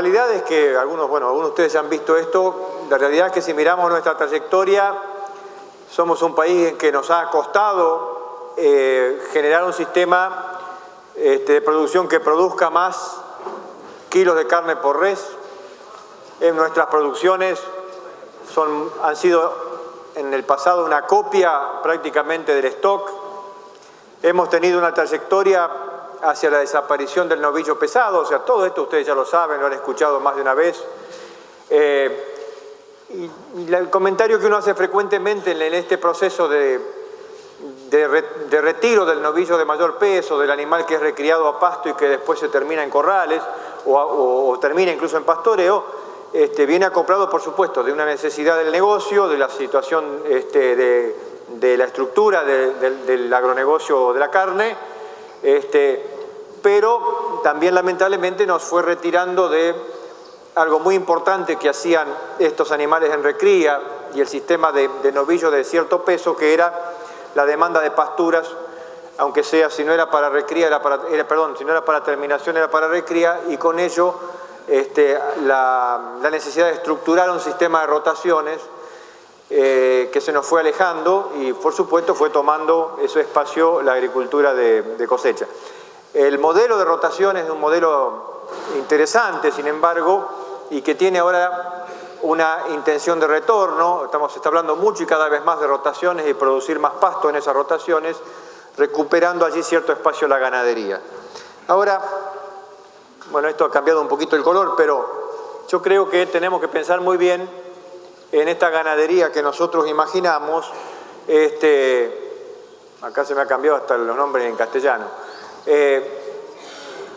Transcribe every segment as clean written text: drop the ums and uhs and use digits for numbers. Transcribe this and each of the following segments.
realidad es que algunos de ustedes ya han visto esto. La realidad es que si miramos nuestra trayectoria, somos un país en que nos ha costado generar un sistema de producción que produzca más kilos de carne por res. En nuestras producciones han sido en el pasado una copia prácticamente del stock. Hemos tenido una trayectoria hacia la desaparición del novillo pesado, o sea, todo esto ustedes ya lo saben, lo han escuchado más de una vez. Y el comentario que uno hace frecuentemente en este proceso de retiro del novillo de mayor peso, del animal que es recriado a pasto y que después se termina en corrales o termina incluso en pastoreo, viene acoplado, por supuesto, de una necesidad del negocio, de la situación de la estructura del agronegocio de la carne, pero también lamentablemente nos fue retirando de algo muy importante que hacían estos animales en recría y el sistema de novillo de cierto peso, que era la demanda de pasturas, aunque sea, si no era para recría, si no era para terminación, era para recría, y con ello la necesidad de estructurar un sistema de rotaciones que se nos fue alejando y, por supuesto, fue tomando ese espacio la agricultura de cosecha. El modelo de rotaciones es un modelo interesante, sin embargo, y que tiene ahora una intención de retorno. Se está hablando mucho y cada vez más de rotaciones y producir más pasto en esas rotaciones, recuperando allí cierto espacio la ganadería. Ahora, bueno, esto ha cambiado un poquito el color, pero yo creo que tenemos que pensar muy bien en esta ganadería que nosotros imaginamos. Acá se me ha cambiado hasta los nombres en castellano.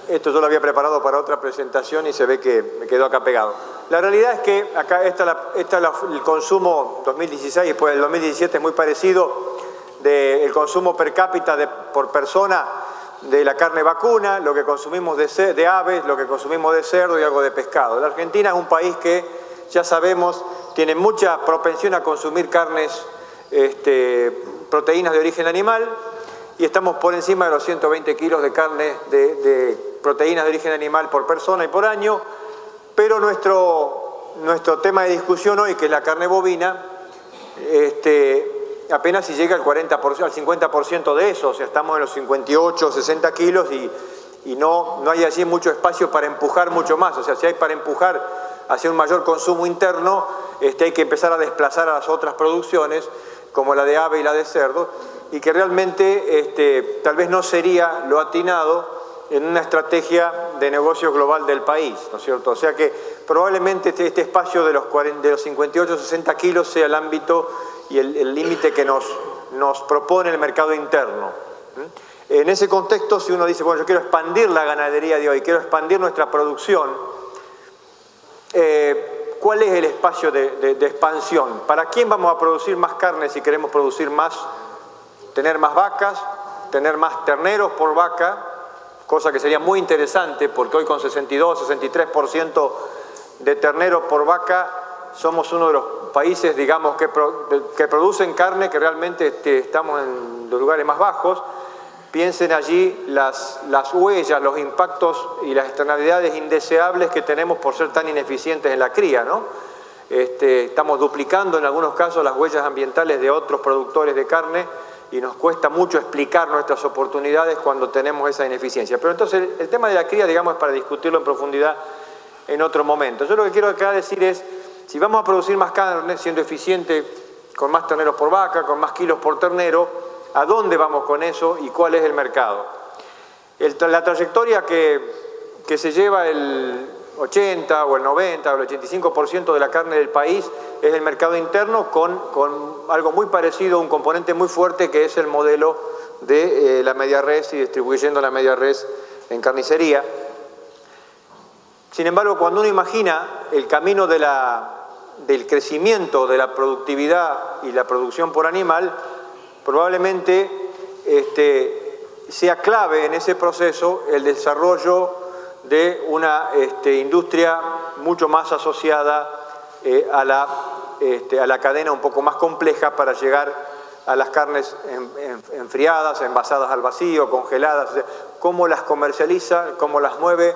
Esto yo lo había preparado para otra presentación y se ve que me quedó acá pegado. La realidad es que acá el consumo 2016 y después del 2017 es muy parecido del consumo per cápita por persona de la carne vacuna, lo que consumimos de aves, lo que consumimos de cerdo y algo de pescado. La Argentina es un país que, ya sabemos, tiene mucha propensión a consumir carnes, proteínas de origen animal, y estamos por encima de los 120 kilos de carne de proteínas de origen animal por persona y por año, pero nuestro tema de discusión hoy, que es la carne bovina, apenas si llega al 50% de eso, o sea, estamos en los 58 o 60 kilos y no hay allí mucho espacio para empujar mucho más. O sea, si hay para empujar hacia un mayor consumo interno, hay que empezar a desplazar a las otras producciones, como la de ave y la de cerdo, y que realmente tal vez no sería lo atinado en una estrategia de negocio global del país, ¿no es cierto? O sea que probablemente este espacio de los 58 o 60 kilos sea el ámbito y el límite que nos propone el mercado interno. En ese contexto, si uno dice, bueno, yo quiero expandir la ganadería de hoy, quiero expandir nuestra producción, ¿cuál es el espacio de expansión? ¿Para quién vamos a producir más carne si queremos producir más, tener más vacas, tener más terneros por vaca? Cosa que sería muy interesante porque hoy con 62-63% de terneros por vaca somos uno de los países, digamos, que producen carne, que realmente estamos en los lugares más bajos. Piensen allí las huellas, los impactos y las externalidades indeseables que tenemos por ser tan ineficientes en la cría, ¿no? Estamos duplicando en algunos casos las huellas ambientales de otros productores de carne y nos cuesta mucho explicar nuestras oportunidades cuando tenemos esa ineficiencia. Pero entonces el tema de la cría, digamos, es para discutirlo en profundidad en otro momento. Yo lo que quiero acá decir es, si vamos a producir más carne siendo eficiente, con más terneros por vaca, con más kilos por ternero, ¿a dónde vamos con eso y cuál es el mercado? La trayectoria que se lleva el 80 o el 90 o el 85% de la carne del país es el mercado interno con algo muy parecido, un componente muy fuerte que es el modelo de la media res y distribuyendo la media res en carnicería. Sin embargo, cuando uno imagina el camino del crecimiento de la productividad y la producción por animal, probablemente sea clave en ese proceso el desarrollo de una industria mucho más asociada a la cadena un poco más compleja para llegar a las carnes enfriadas, envasadas al vacío, congeladas, o sea, cómo las comercializa, cómo las mueve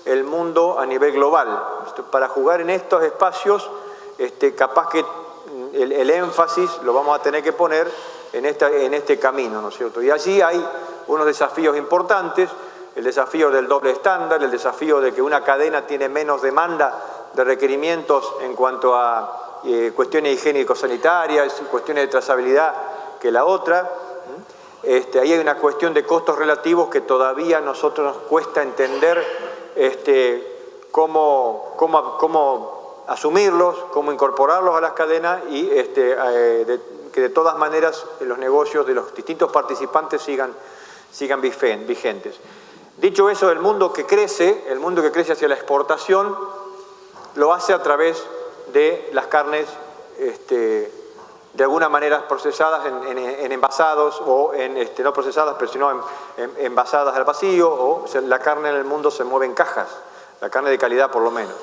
el mundo a nivel global. Para jugar en estos espacios, capaz que el énfasis lo vamos a tener que poner en este camino, ¿no es cierto? Y allí hay unos desafíos importantes, el desafío del doble estándar, el desafío de que una cadena tiene menos demanda de requerimientos en cuanto a cuestiones higiénico-sanitarias, cuestiones de trazabilidad que la otra. Ahí hay una cuestión de costos relativos que todavía a nosotros nos cuesta entender cómo asumirlos, cómo incorporarlos a las cadenas y que de todas maneras los negocios de los distintos participantes sigan vigentes. Dicho eso, el mundo que crece hacia la exportación, lo hace a través de las carnes de alguna manera procesadas en envasados o no procesadas, pero sino envasadas al vacío, o la carne en el mundo se mueve en cajas, la carne de calidad por lo menos.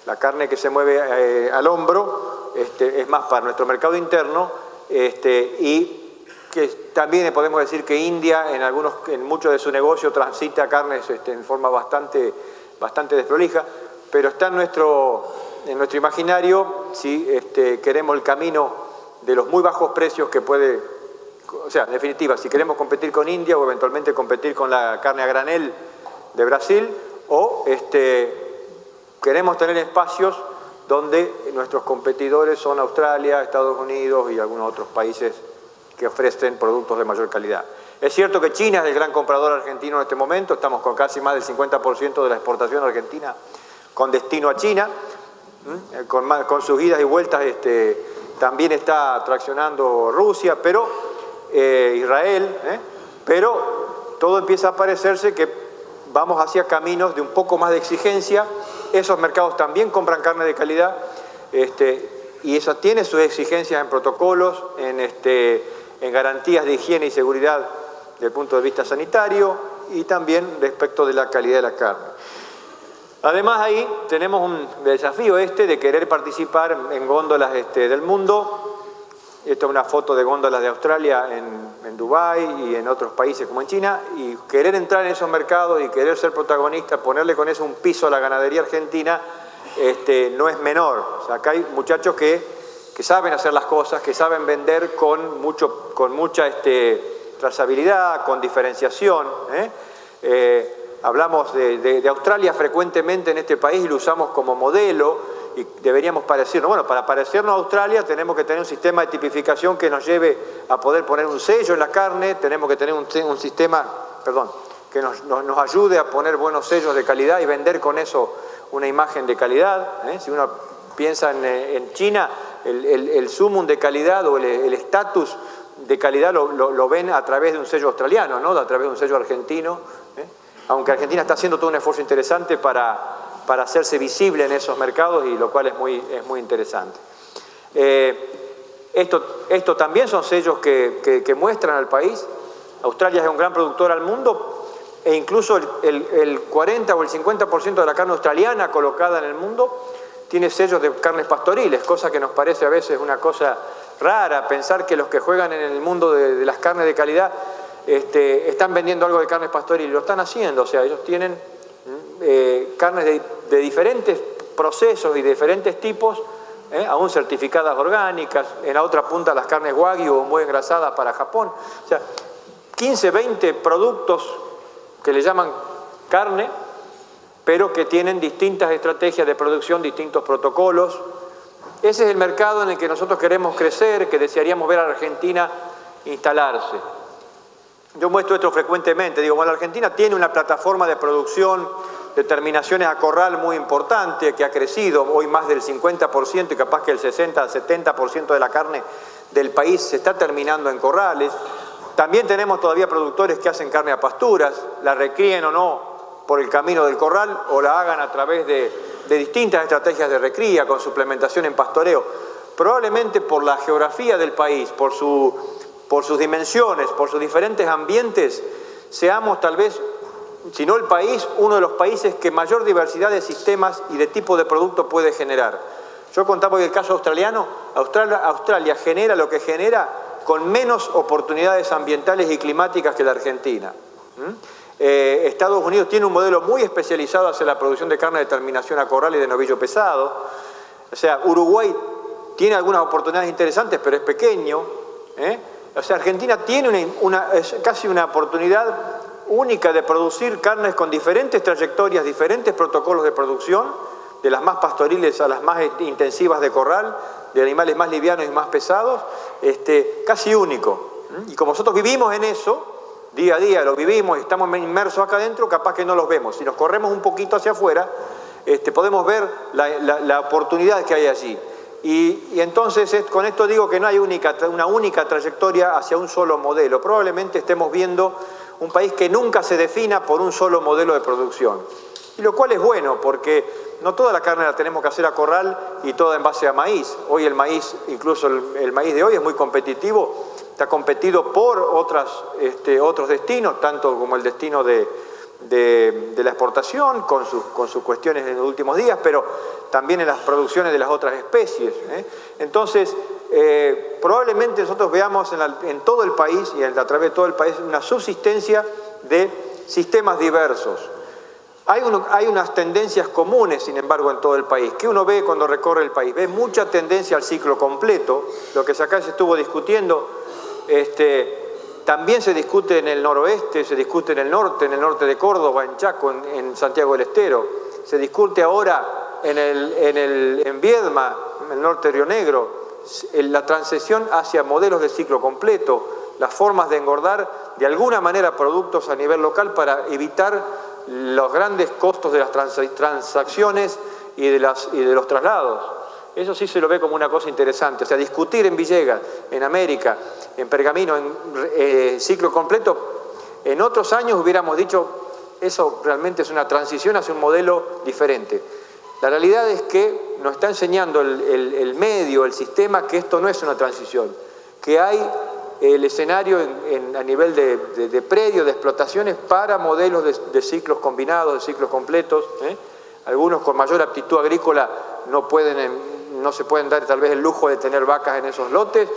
La carne que se mueve al hombro es más para nuestro mercado interno y que también podemos decir que India en muchos de su negocio transita carnes en forma bastante desprolija, pero está en nuestro imaginario si queremos el camino de los muy bajos precios que puede, o sea, en definitiva, si queremos competir con India o eventualmente competir con la carne a granel de Brasil, o queremos tener espacios donde nuestros competidores son Australia, Estados Unidos y algunos otros países que ofrecen productos de mayor calidad. Es cierto que China es el gran comprador argentino en este momento, estamos con casi más del 50% de la exportación argentina con destino a China, con sus idas y vueltas también está traccionando Rusia, pero Israel, pero todo empieza a parecerse que vamos hacia caminos de un poco más de exigencia. Esos mercados también compran carne de calidad y eso tiene sus exigencias en protocolos, en garantías de higiene y seguridad desde el punto de vista sanitario y también respecto de la calidad de la carne. Además ahí tenemos un desafío de querer participar en góndolas del mundo. Esta es una foto de góndolas de Australia en Dubái y en otros países como en China, y querer entrar en esos mercados y querer ser protagonista, ponerle con eso un piso a la ganadería argentina, no es menor. O sea, acá hay muchachos que saben hacer las cosas, que saben vender con mucha trazabilidad, con diferenciación. Hablamos de Australia frecuentemente en este país y lo usamos como modelo y deberíamos parecernos. Bueno, para parecernos a Australia tenemos que tener un sistema de tipificación que nos lleve a poder poner un sello en la carne, tenemos que tener un sistema, que nos ayude a poner buenos sellos de calidad y vender con eso una imagen de calidad. Si uno piensa en China, el sumum de calidad o el estatus de calidad lo ven a través de un sello australiano, ¿no? A través de un sello argentino. Aunque Argentina está haciendo todo un esfuerzo interesante para hacerse visible en esos mercados, y lo cual es muy interesante. Esto también son sellos que muestran al país. Australia es un gran productor al mundo e incluso el 40 o el 50% de la carne australiana colocada en el mundo tiene sellos de carnes pastoriles, cosa que nos parece a veces una cosa rara, pensar que los que juegan en el mundo de las carnes de calidad están vendiendo algo de carnes pastoriles, lo están haciendo. O sea, ellos tienen carnes de diferentes procesos y de diferentes tipos, aún certificadas orgánicas. En la otra punta las carnes wagyu muy engrasadas para Japón. O sea, 15, 20 productos que le llaman carne, pero que tienen distintas estrategias de producción, distintos protocolos. Ese es el mercado en el que nosotros queremos crecer, que desearíamos ver a la Argentina instalarse. Yo muestro esto frecuentemente, digo, bueno, la Argentina tiene una plataforma de producción de terminaciones a corral muy importante, que ha crecido hoy más del 50% y capaz que el 60-70% de la carne del país se está terminando en corrales. También tenemos todavía productores que hacen carne a pasturas, la recríen o no por el camino del corral o la hagan a través de distintas estrategias de recría con suplementación en pastoreo. Probablemente por la geografía del país, por sus dimensiones, por sus diferentes ambientes, seamos tal vez, si no el país, uno de los países que mayor diversidad de sistemas y de tipo de producto puede generar. Yo contaba hoy el caso australiano. Australia genera lo que genera con menos oportunidades ambientales y climáticas que la Argentina. Estados Unidos tiene un modelo muy especializado hacia la producción de carne de terminación a corral y de novillo pesado. O sea, Uruguay tiene algunas oportunidades interesantes, pero es pequeño. O sea, Argentina tiene casi una oportunidad única de producir carnes con diferentes trayectorias, diferentes protocolos de producción, de las más pastoriles a las más intensivas de corral, de animales más livianos y más pesados, casi único. Y como nosotros vivimos en eso, día a día lo vivimos y estamos inmersos acá adentro, capaz que no los vemos. Si nos corremos un poquito hacia afuera, podemos ver la oportunidad que hay allí. Y entonces con esto digo que no hay una única trayectoria hacia un solo modelo. Probablemente estemos viendo un país que nunca se defina por un solo modelo de producción. Y lo cual es bueno, porque no toda la carne la tenemos que hacer a corral y toda en base a maíz. Hoy el maíz, incluso el maíz de hoy es muy competitivo, está competido por otros destinos, tanto como el destino de la exportación, con sus cuestiones en los últimos días, pero también en las producciones de las otras especies. Entonces, probablemente nosotros veamos en todo el país y a través de todo el país una subsistencia de sistemas diversos. Hay unas tendencias comunes, sin embargo, en todo el país, que uno ve cuando recorre el país. Ve mucha tendencia al ciclo completo, lo que acá se estuvo discutiendo. También se discute en el noroeste, se discute en el norte de Córdoba, en Chaco, en Santiago del Estero. Se discute ahora en Viedma, en el norte de Río Negro, la transición hacia modelos de ciclo completo, las formas de engordar de alguna manera productos a nivel local para evitar los grandes costos de las transacciones y de los traslados. Eso sí se lo ve como una cosa interesante. O sea, discutir en Villegas, en América, en Pergamino, en ciclo completo, en otros años hubiéramos dicho, eso realmente es una transición hacia un modelo diferente. La realidad es que nos está enseñando el medio, el sistema, que esto no es una transición, que hay el escenario a nivel de predio, de explotaciones para modelos de ciclos combinados, de ciclos completos. Algunos con mayor aptitud agrícola no se pueden dar tal vez el lujo de tener vacas en esos lotes,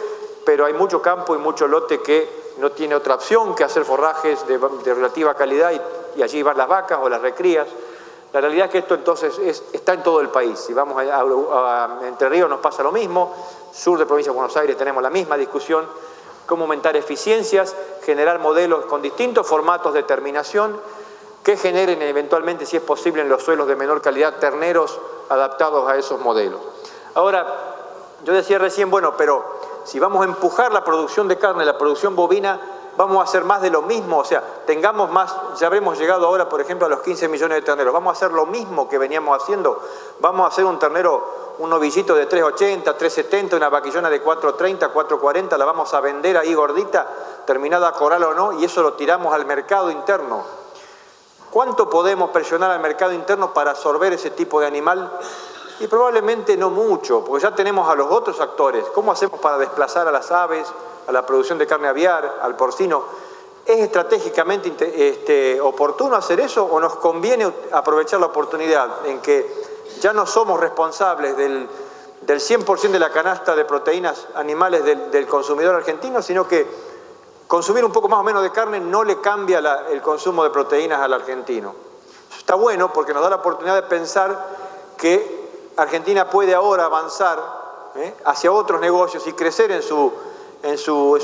pero hay mucho campo y mucho lote que no tiene otra opción que hacer forrajes de relativa calidad y allí van las vacas o las recrías. La realidad es que esto entonces está en todo el país. Si vamos a Entre Ríos nos pasa lo mismo, sur de provincia de Buenos Aires tenemos la misma discusión, cómo aumentar eficiencias, generar modelos con distintos formatos de terminación que generen eventualmente, si es posible, en los suelos de menor calidad, terneros adaptados a esos modelos. Ahora, yo decía recién, bueno, pero si vamos a empujar la producción de carne, la producción bovina, vamos a hacer más de lo mismo, o sea, tengamos más, ya habremos llegado ahora, por ejemplo, a los 15 millones de terneros, vamos a hacer lo mismo que veníamos haciendo, vamos a hacer un ternero, un novillito de 3,80, 3,70, una vaquillona de 4,30, 4,40, la vamos a vender ahí gordita, terminada a corral o no, y eso lo tiramos al mercado interno. ¿Cuánto podemos presionar al mercado interno para absorber ese tipo de animal? Y probablemente no mucho, porque ya tenemos a los otros actores. ¿Cómo hacemos para desplazar a las aves, a la producción de carne aviar, al porcino? ¿Es estratégicamente oportuno hacer eso o nos conviene aprovechar la oportunidad en que ya no somos responsables del 100% de la canasta de proteínas animales del consumidor argentino, sino que consumir un poco más o menos de carne no le cambia el consumo de proteínas al argentino? Eso está bueno porque nos da la oportunidad de pensar que Argentina puede ahora avanzar hacia otros negocios y crecer en su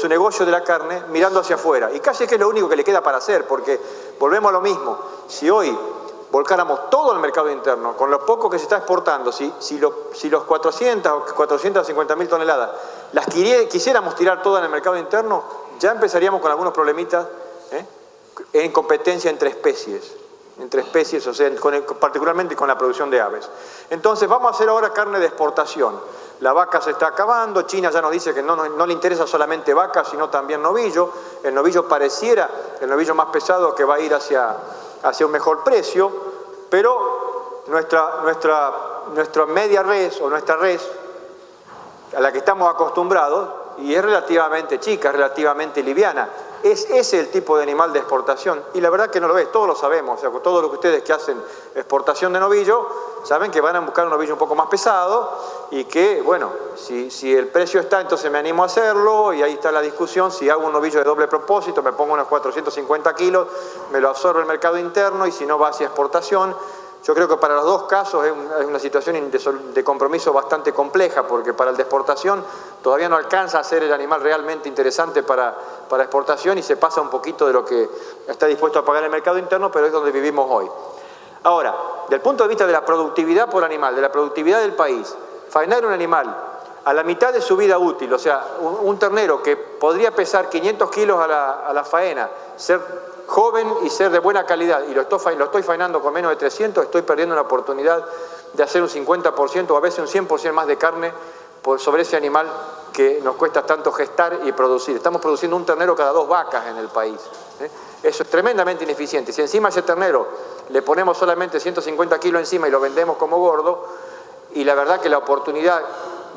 negocio de la carne mirando hacia afuera. Y casi que es lo único que le queda para hacer, porque volvemos a lo mismo. Si hoy volcáramos todo al mercado interno, con lo poco que se está exportando, si los 400 o 450.000 toneladas las quisiéramos tirar todas en el mercado interno, ya empezaríamos con algunos problemitas en competencia entre especies, o sea, particularmente con la producción de aves. Entonces vamos a hacer ahora carne de exportación. La vaca se está acabando, China ya nos dice que no le interesa solamente vaca, sino también novillo. El novillo pareciera, el novillo más pesado, que va a ir hacia un mejor precio, pero nuestra media res o nuestra res, a la que estamos acostumbrados, y es relativamente chica, es relativamente liviana, ¿Es ese el tipo de animal de exportación? Y la verdad que no lo es, todos lo sabemos. O sea, todos los que ustedes que hacen exportación de novillo saben que van a buscar un novillo un poco más pesado y que, bueno, si el precio está, entonces me animo a hacerlo y ahí está la discusión. Si hago un novillo de doble propósito, me pongo unos 450 kilos, me lo absorbe el mercado interno y si no va hacia exportación. Yo creo que para los dos casos es una situación de compromiso bastante compleja, porque para el de exportación todavía no alcanza a ser el animal realmente interesante para exportación y se pasa un poquito de lo que está dispuesto a pagar el mercado interno, pero es donde vivimos hoy. Ahora, del punto de vista de la productividad por animal, de la productividad del país, faenar un animal a la mitad de su vida útil, o sea, un ternero que podría pesar 500 kilos a la faena, ser joven y ser de buena calidad, y lo estoy faenando con menos de 300, estoy perdiendo la oportunidad de hacer un 50% o a veces un 100% más de carne sobre ese animal que nos cuesta tanto gestar y producir. Estamos produciendo un ternero cada 2 vacas en el país. Eso es tremendamente ineficiente. Si encima a ese ternero le ponemos solamente 150 kilos encima y lo vendemos como gordo, y la verdad que la oportunidad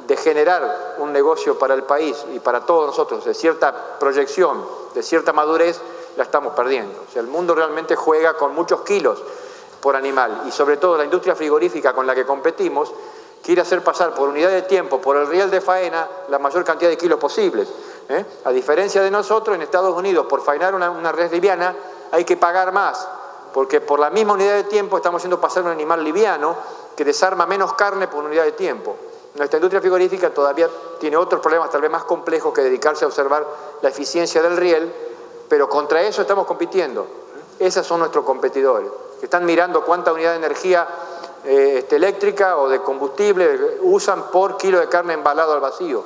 de generar un negocio para el país y para todos nosotros de cierta proyección, de cierta madurez, la estamos perdiendo. O sea, el mundo realmente juega con muchos kilos por animal y sobre todo la industria frigorífica con la que competimos quiere hacer pasar por unidad de tiempo, por el riel de faena, la mayor cantidad de kilos posibles. A diferencia de nosotros, en Estados Unidos, por faenar una res liviana hay que pagar más, porque por la misma unidad de tiempo estamos haciendo pasar un animal liviano que desarma menos carne por unidad de tiempo. Nuestra industria frigorífica todavía tiene otros problemas tal vez más complejos que dedicarse a observar la eficiencia del riel, pero contra eso estamos compitiendo. Esos son nuestros competidores, que están mirando cuánta unidad de energía eléctrica o de combustible usan por kilo de carne embalado al vacío.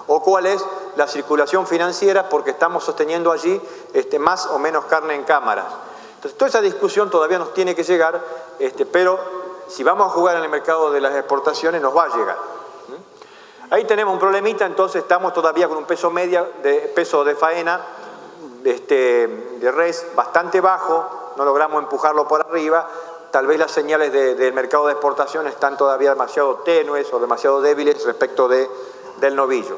O cuál es la circulación financiera porque estamos sosteniendo allí más o menos carne en cámaras. Entonces, toda esa discusión todavía nos tiene que llegar, pero si vamos a jugar en el mercado de las exportaciones nos va a llegar. Ahí tenemos un problemita, entonces estamos todavía con un peso de faena de res bastante bajo, no logramos empujarlo por arriba, tal vez las señales del mercado de exportación están todavía demasiado tenues o demasiado débiles respecto del novillo.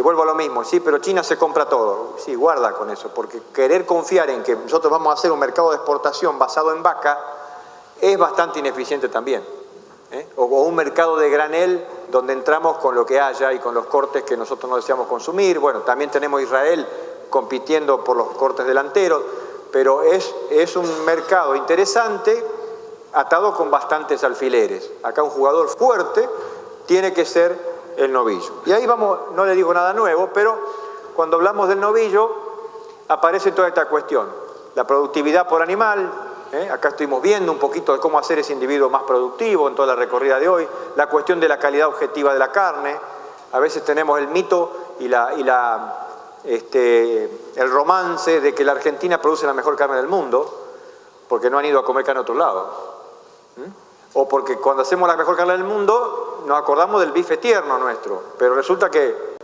Vuelvo a lo mismo, sí, pero China se compra todo. Sí, guarda con eso, porque querer confiar en que nosotros vamos a hacer un mercado de exportación basado en vaca es bastante ineficiente también. O un mercado de granel donde entramos con lo que haya y con los cortes que nosotros no deseamos consumir. Bueno, también tenemos Israel compitiendo por los cortes delanteros, pero es un mercado interesante atado con bastantes alfileres. Acá un jugador fuerte tiene que ser el novillo. Y ahí vamos, no le digo nada nuevo, pero cuando hablamos del novillo aparece toda esta cuestión. La productividad por animal, acá estuvimos viendo un poquito de cómo hacer ese individuo más productivo en toda la recorrida de hoy, la cuestión de la calidad objetiva de la carne. A veces tenemos el mito y el romance de que la Argentina produce la mejor carne del mundo porque no han ido a comer carne a otro lado. O porque cuando hacemos la mejor carne del mundo nos acordamos del bife tierno nuestro, pero resulta que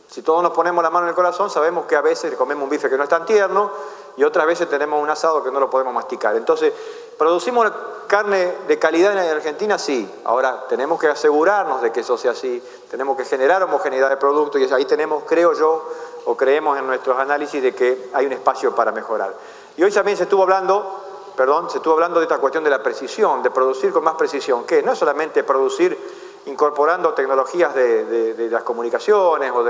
si todos nos ponemos la mano en el corazón sabemos que a veces comemos un bife que no es tan tierno y otras veces tenemos un asado que no lo podemos masticar. Entonces, ¿producimos carne de calidad en Argentina? Sí. Ahora, tenemos que asegurarnos de que eso sea así, tenemos que generar homogeneidad de producto y ahí tenemos, creo yo, o creemos en nuestros análisis de que hay un espacio para mejorar. Y hoy también se estuvo hablando de esta cuestión de la precisión, de producir con más precisión, que no es solamente producir incorporando tecnologías de las comunicaciones o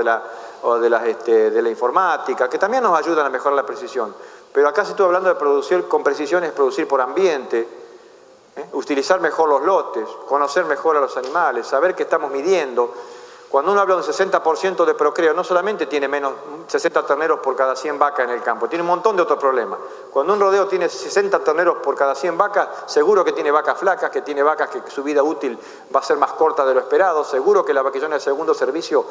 de la informática, que también nos ayudan a mejorar la precisión, pero acá se estuvo hablando de producir con precisión, es producir por ambiente, utilizar mejor los lotes, conocer mejor a los animales, saber qué estamos midiendo. Cuando uno habla de un 60% de procreo, no solamente tiene menos 60 terneros por cada 100 vacas en el campo, tiene un montón de otros problemas. Cuando un rodeo tiene 60 terneros por cada 100 vacas, seguro que tiene vacas flacas, que tiene vacas que su vida útil va a ser más corta de lo esperado, seguro que la vaquillona de segundo servicio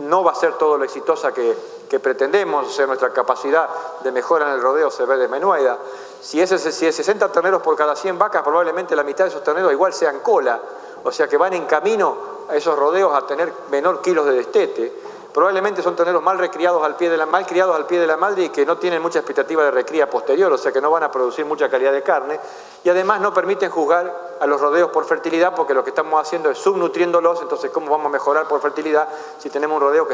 no va a ser todo lo exitosa que pretendemos, o sea, nuestra capacidad de mejora en el rodeo se ve disminuida. Si es 60 terneros por cada 100 vacas, probablemente la mitad de esos terneros igual sean cola, o sea que van en camino a esos rodeos a tener menor kilos de destete, probablemente son terneros mal criados al pie de la madre y que no tienen mucha expectativa de recría posterior, o sea que no van a producir mucha calidad de carne, y además no permiten juzgar a los rodeos por fertilidad, porque lo que estamos haciendo es subnutriéndolos. Entonces, ¿cómo vamos a mejorar por fertilidad si tenemos un rodeo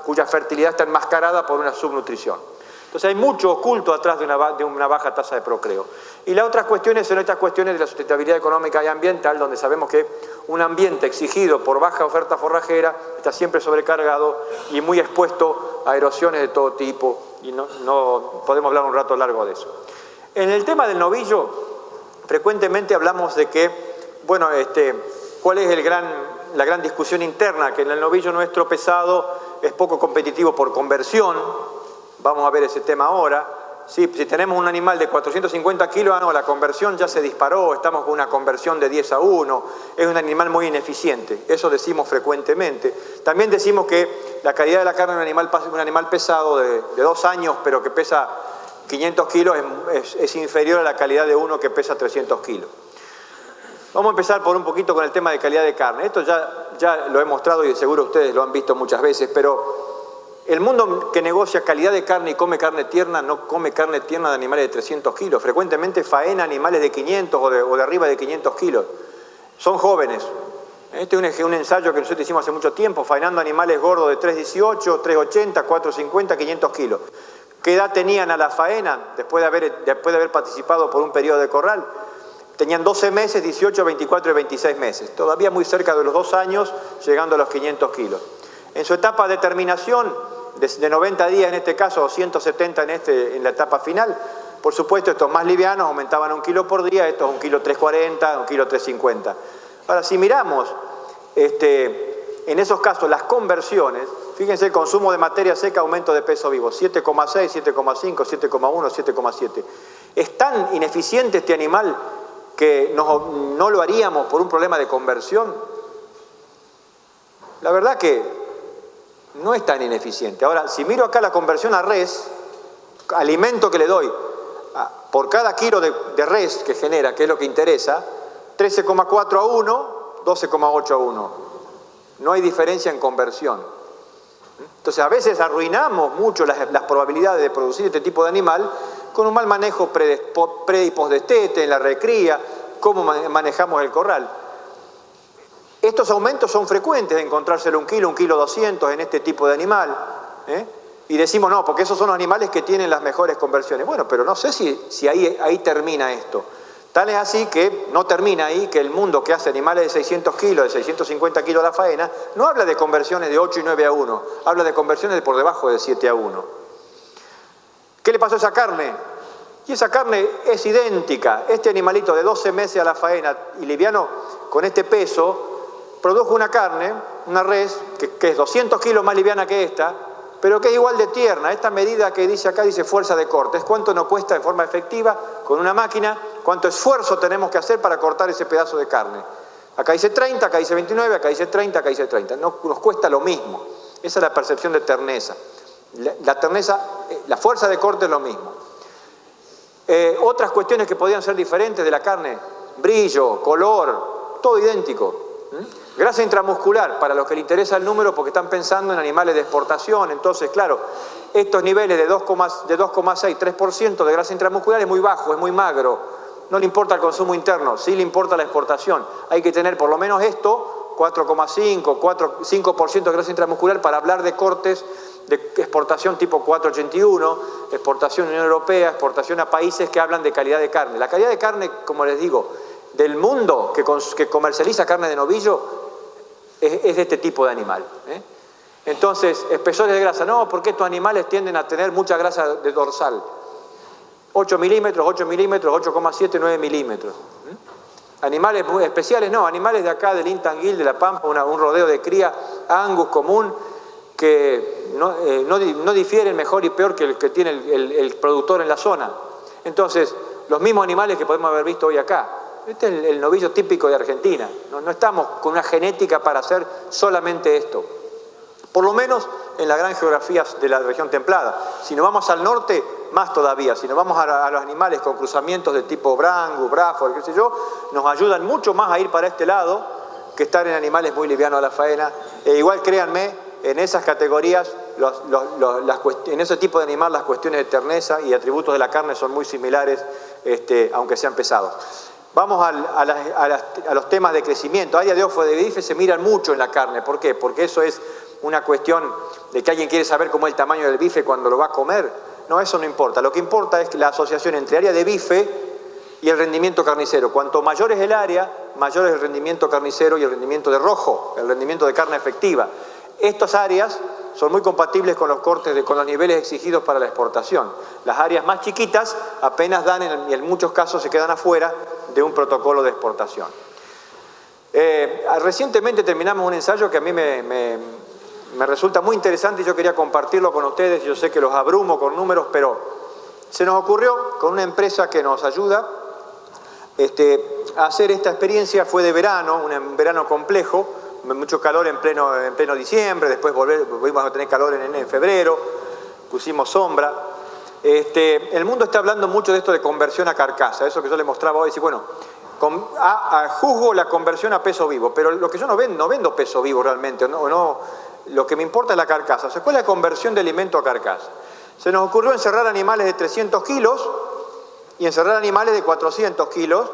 cuya fertilidad está enmascarada por una subnutrición? Entonces hay mucho oculto atrás de una baja tasa de procreo. Y las otras cuestiones son estas cuestiones de la sustentabilidad económica y ambiental, donde sabemos que un ambiente exigido por baja oferta forrajera está siempre sobrecargado y muy expuesto a erosiones de todo tipo, y no podemos hablar un rato largo de eso. En el tema del novillo, frecuentemente hablamos de que, bueno, ¿cuál es la gran discusión interna? Que en el novillo nuestro pesado es poco competitivo por conversión. Vamos a ver ese tema ahora. Sí, si tenemos un animal de 450 kilos, la conversión ya se disparó, estamos con una conversión de 10:1, es un animal muy ineficiente, eso decimos frecuentemente. También decimos que la calidad de la carne de un animal pesado de 2 años, pero que pesa 500 kilos, es inferior a la calidad de uno que pesa 300 kilos. Vamos a empezar por un poquito con el tema de calidad de carne. Esto ya lo he mostrado y seguro ustedes lo han visto muchas veces, pero el mundo que negocia calidad de carne y come carne tierna, no come carne tierna de animales de 300 kilos. Frecuentemente faena animales de 500 o de arriba de 500 kilos. Son jóvenes. Este es un ensayo que nosotros hicimos hace mucho tiempo, faenando animales gordos de 318, 380, 450, 500 kilos. ¿Qué edad tenían a la faena después de haber participado por un periodo de corral? Tenían 12 meses, 18, 24 y 26 meses. Todavía muy cerca de los 2 años, llegando a los 500 kilos. En su etapa de terminación, de 90 días en este caso, o 170 en la etapa final, por supuesto estos más livianos aumentaban 1 kilo por día, estos 1 kilo 340, 1 kilo 350. Ahora, si miramos en esos casos las conversiones, fíjense el consumo de materia seca, aumento de peso vivo, 7,6, 7,5, 7,1, 7,7. Es tan ineficiente este animal que no lo haríamos por un problema de conversión. La verdad que no es tan ineficiente. Ahora, si miro acá la conversión a res, alimento que le doy por cada kilo de res que genera, que es lo que interesa, 13,4 a 1, 12,8 a 1. No hay diferencia en conversión. Entonces, a veces arruinamos mucho las probabilidades de producir este tipo de animal con un mal manejo pre y post-destete, en la recría, cómo manejamos el corral. Estos aumentos son frecuentes de encontrárselo 1 kilo 200 en este tipo de animal. Y decimos, no, porque esos son los animales que tienen las mejores conversiones. Bueno, pero no sé si ahí termina esto. Tal es así que no termina ahí, que el mundo que hace animales de 600 kilos, de 650 kilos a la faena, no habla de conversiones de 8 y 9 a 1, habla de conversiones de por debajo de 7 a 1. ¿Qué le pasó a esa carne? Y esa carne es idéntica. Este animalito de 12 meses a la faena y liviano con este peso, produjo una carne, una res, que es 200 kilos más liviana que esta, pero que es igual de tierna. Esta medida que dice acá dice fuerza de corte. Es cuánto nos cuesta en forma efectiva con una máquina, cuánto esfuerzo tenemos que hacer para cortar ese pedazo de carne. Acá dice 30, acá dice 29, acá dice 30, acá dice 30. No, nos cuesta lo mismo. Esa es la percepción de terneza. La terneza, la fuerza de corte es lo mismo. Otras cuestiones que podían ser diferentes de la carne, brillo, color, todo idéntico. Grasa intramuscular, para los que les interesa el número porque están pensando en animales de exportación. Entonces, claro, estos niveles de 2,6, 3% de grasa intramuscular es muy bajo, es muy magro. No le importa el consumo interno, sí le importa la exportación. Hay que tener por lo menos esto, 4,5, 5% de grasa intramuscular para hablar de cortes de exportación tipo 481, exportación Unión Europea, exportación a países que hablan de calidad de carne. La calidad de carne, como les digo, del mundo que comercializa carne de novillo es de este tipo de animal. Entonces, espesores de grasa, no, porque estos animales tienden a tener mucha grasa de dorsal. 8 milímetros, 8,7, 9 milímetros. Animales muy especiales, no, animales de acá, del Intanguil, de La Pampa, un rodeo de cría Angus común, que no difieren mejor y peor que el que tiene el productor en la zona. Entonces, los mismos animales que podemos haber visto hoy acá. Este es el novillo típico de Argentina. No estamos con una genética para hacer solamente esto. Por lo menos en la gran geografía de la región templada. Si nos vamos al norte, más todavía. Si nos vamos a los animales con cruzamientos de tipo Brangus, Braford, qué sé yo, nos ayudan mucho más a ir para este lado que estar en animales muy livianos a la faena. Igual créanme en esas categorías, en ese tipo de animal, las cuestiones de terneza y atributos de la carne son muy similares, aunque sean pesados. Vamos a los temas de crecimiento. Área de ojos de bife se miran mucho en la carne. ¿Por qué? Porque eso es una cuestión de que alguien quiere saber cómo es el tamaño del bife cuando lo va a comer. No, eso no importa. Lo que importa es la asociación entre área de bife y el rendimiento carnicero. Cuanto mayor es el área, mayor es el rendimiento carnicero y el rendimiento de rojo, el rendimiento de carne efectiva. Estas áreas son muy compatibles con los cortes, con los niveles exigidos para la exportación. Las áreas más chiquitas apenas dan y en muchos casos se quedan afuera de un protocolo de exportación. Recientemente terminamos un ensayo que a mí me resulta muy interesante y yo quería compartirlo con ustedes. Yo sé que los abrumo con números, pero se nos ocurrió con una empresa que nos ayuda a hacer esta experiencia. Fue de verano, un verano complejo, mucho calor en pleno diciembre, después volvimos a tener calor en febrero, pusimos sombra. El mundo está hablando mucho de esto de conversión a carcasa, eso que yo le mostraba hoy. Bueno, juzgo la conversión a peso vivo, pero lo que yo no vendo peso vivo realmente, lo que me importa es la carcasa. O sea, ¿cuál es la conversión de alimento a carcasa? Se nos ocurrió encerrar animales de 300 kilos y encerrar animales de 400 kilos,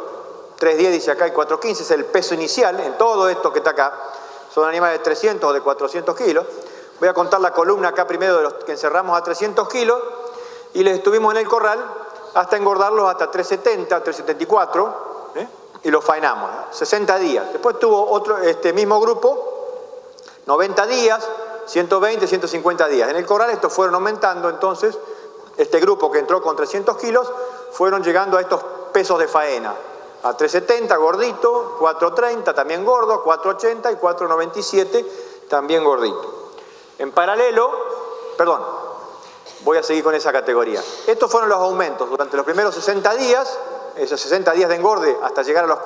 310 dice acá y 415 es el peso inicial en todo esto que está acá. Son animales de 300 o de 400 kilos. Voy a contar la columna acá primero de los que encerramos a 300 kilos y les estuvimos en el corral hasta engordarlos hasta 370, 374 y los faenamos, 60 días. Después tuvo otro, mismo grupo, 90 días, 120, 150 días. En el corral estos fueron aumentando, entonces este grupo que entró con 300 kilos fueron llegando a estos pesos de faena. A 370 gordito, 430 también gordo, 480 y 497 también gordito. En paralelo, voy a seguir con esa categoría. Estos fueron los aumentos durante los primeros 60 días, esos 60 días de engorde hasta llegar a los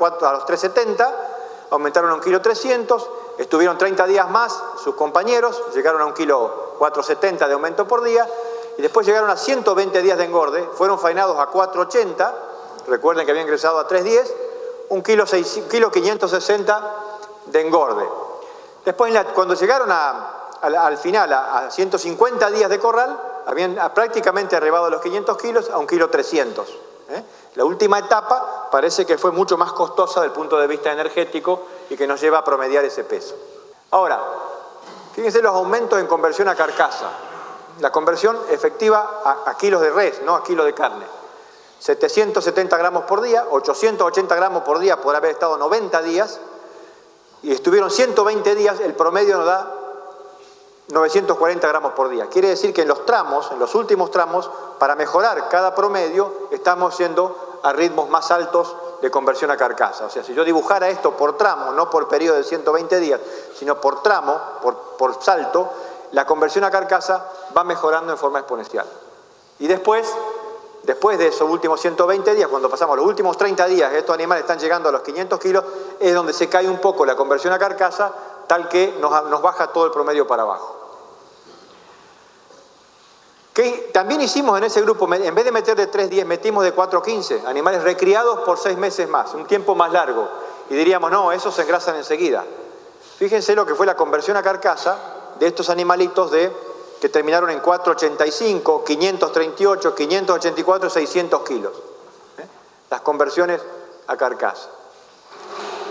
370, aumentaron a 1,3 kg, estuvieron 30 días más sus compañeros, llegaron a 1,470 kg de aumento por día, y después llegaron a 120 días de engorde, fueron faenados a 480, recuerden que habían ingresado a 310, 1,560 kg de engorde. Después, cuando llegaron al final a 150 días de corral, habían prácticamente arribado a los 500 kilos a 1,3 kg. La última etapa parece que fue mucho más costosa desde el punto de vista energético y que nos lleva a promediar ese peso. Ahora, fíjense los aumentos en conversión a carcasa. La conversión efectiva a kilos de res, no a kilos de carne. 770 gramos por día, 880 gramos por día por haber estado 90 días y estuvieron 120 días, el promedio nos da 940 gramos por día. Quiere decir que en los últimos tramos, para mejorar cada promedio, estamos yendo a ritmos más altos de conversión a carcasa. O sea, si yo dibujara esto por tramo, no por periodo de 120 días, sino por tramo, por salto, la conversión a carcasa va mejorando en forma exponencial. Y después de esos últimos 120 días, cuando pasamos los últimos 30 días, estos animales están llegando a los 500 kilos, es donde se cae un poco la conversión a carcasa, tal que nos baja todo el promedio para abajo. Que también hicimos en ese grupo, en vez de meter de 310, metimos de 415, animales recriados por 6 meses más, un tiempo más largo. Y diríamos, no, esos se engrasan enseguida. Fíjense lo que fue la conversión a carcasa de estos animalitos que terminaron en 485, 538, 584, 600 kilos. Las conversiones a carcasa.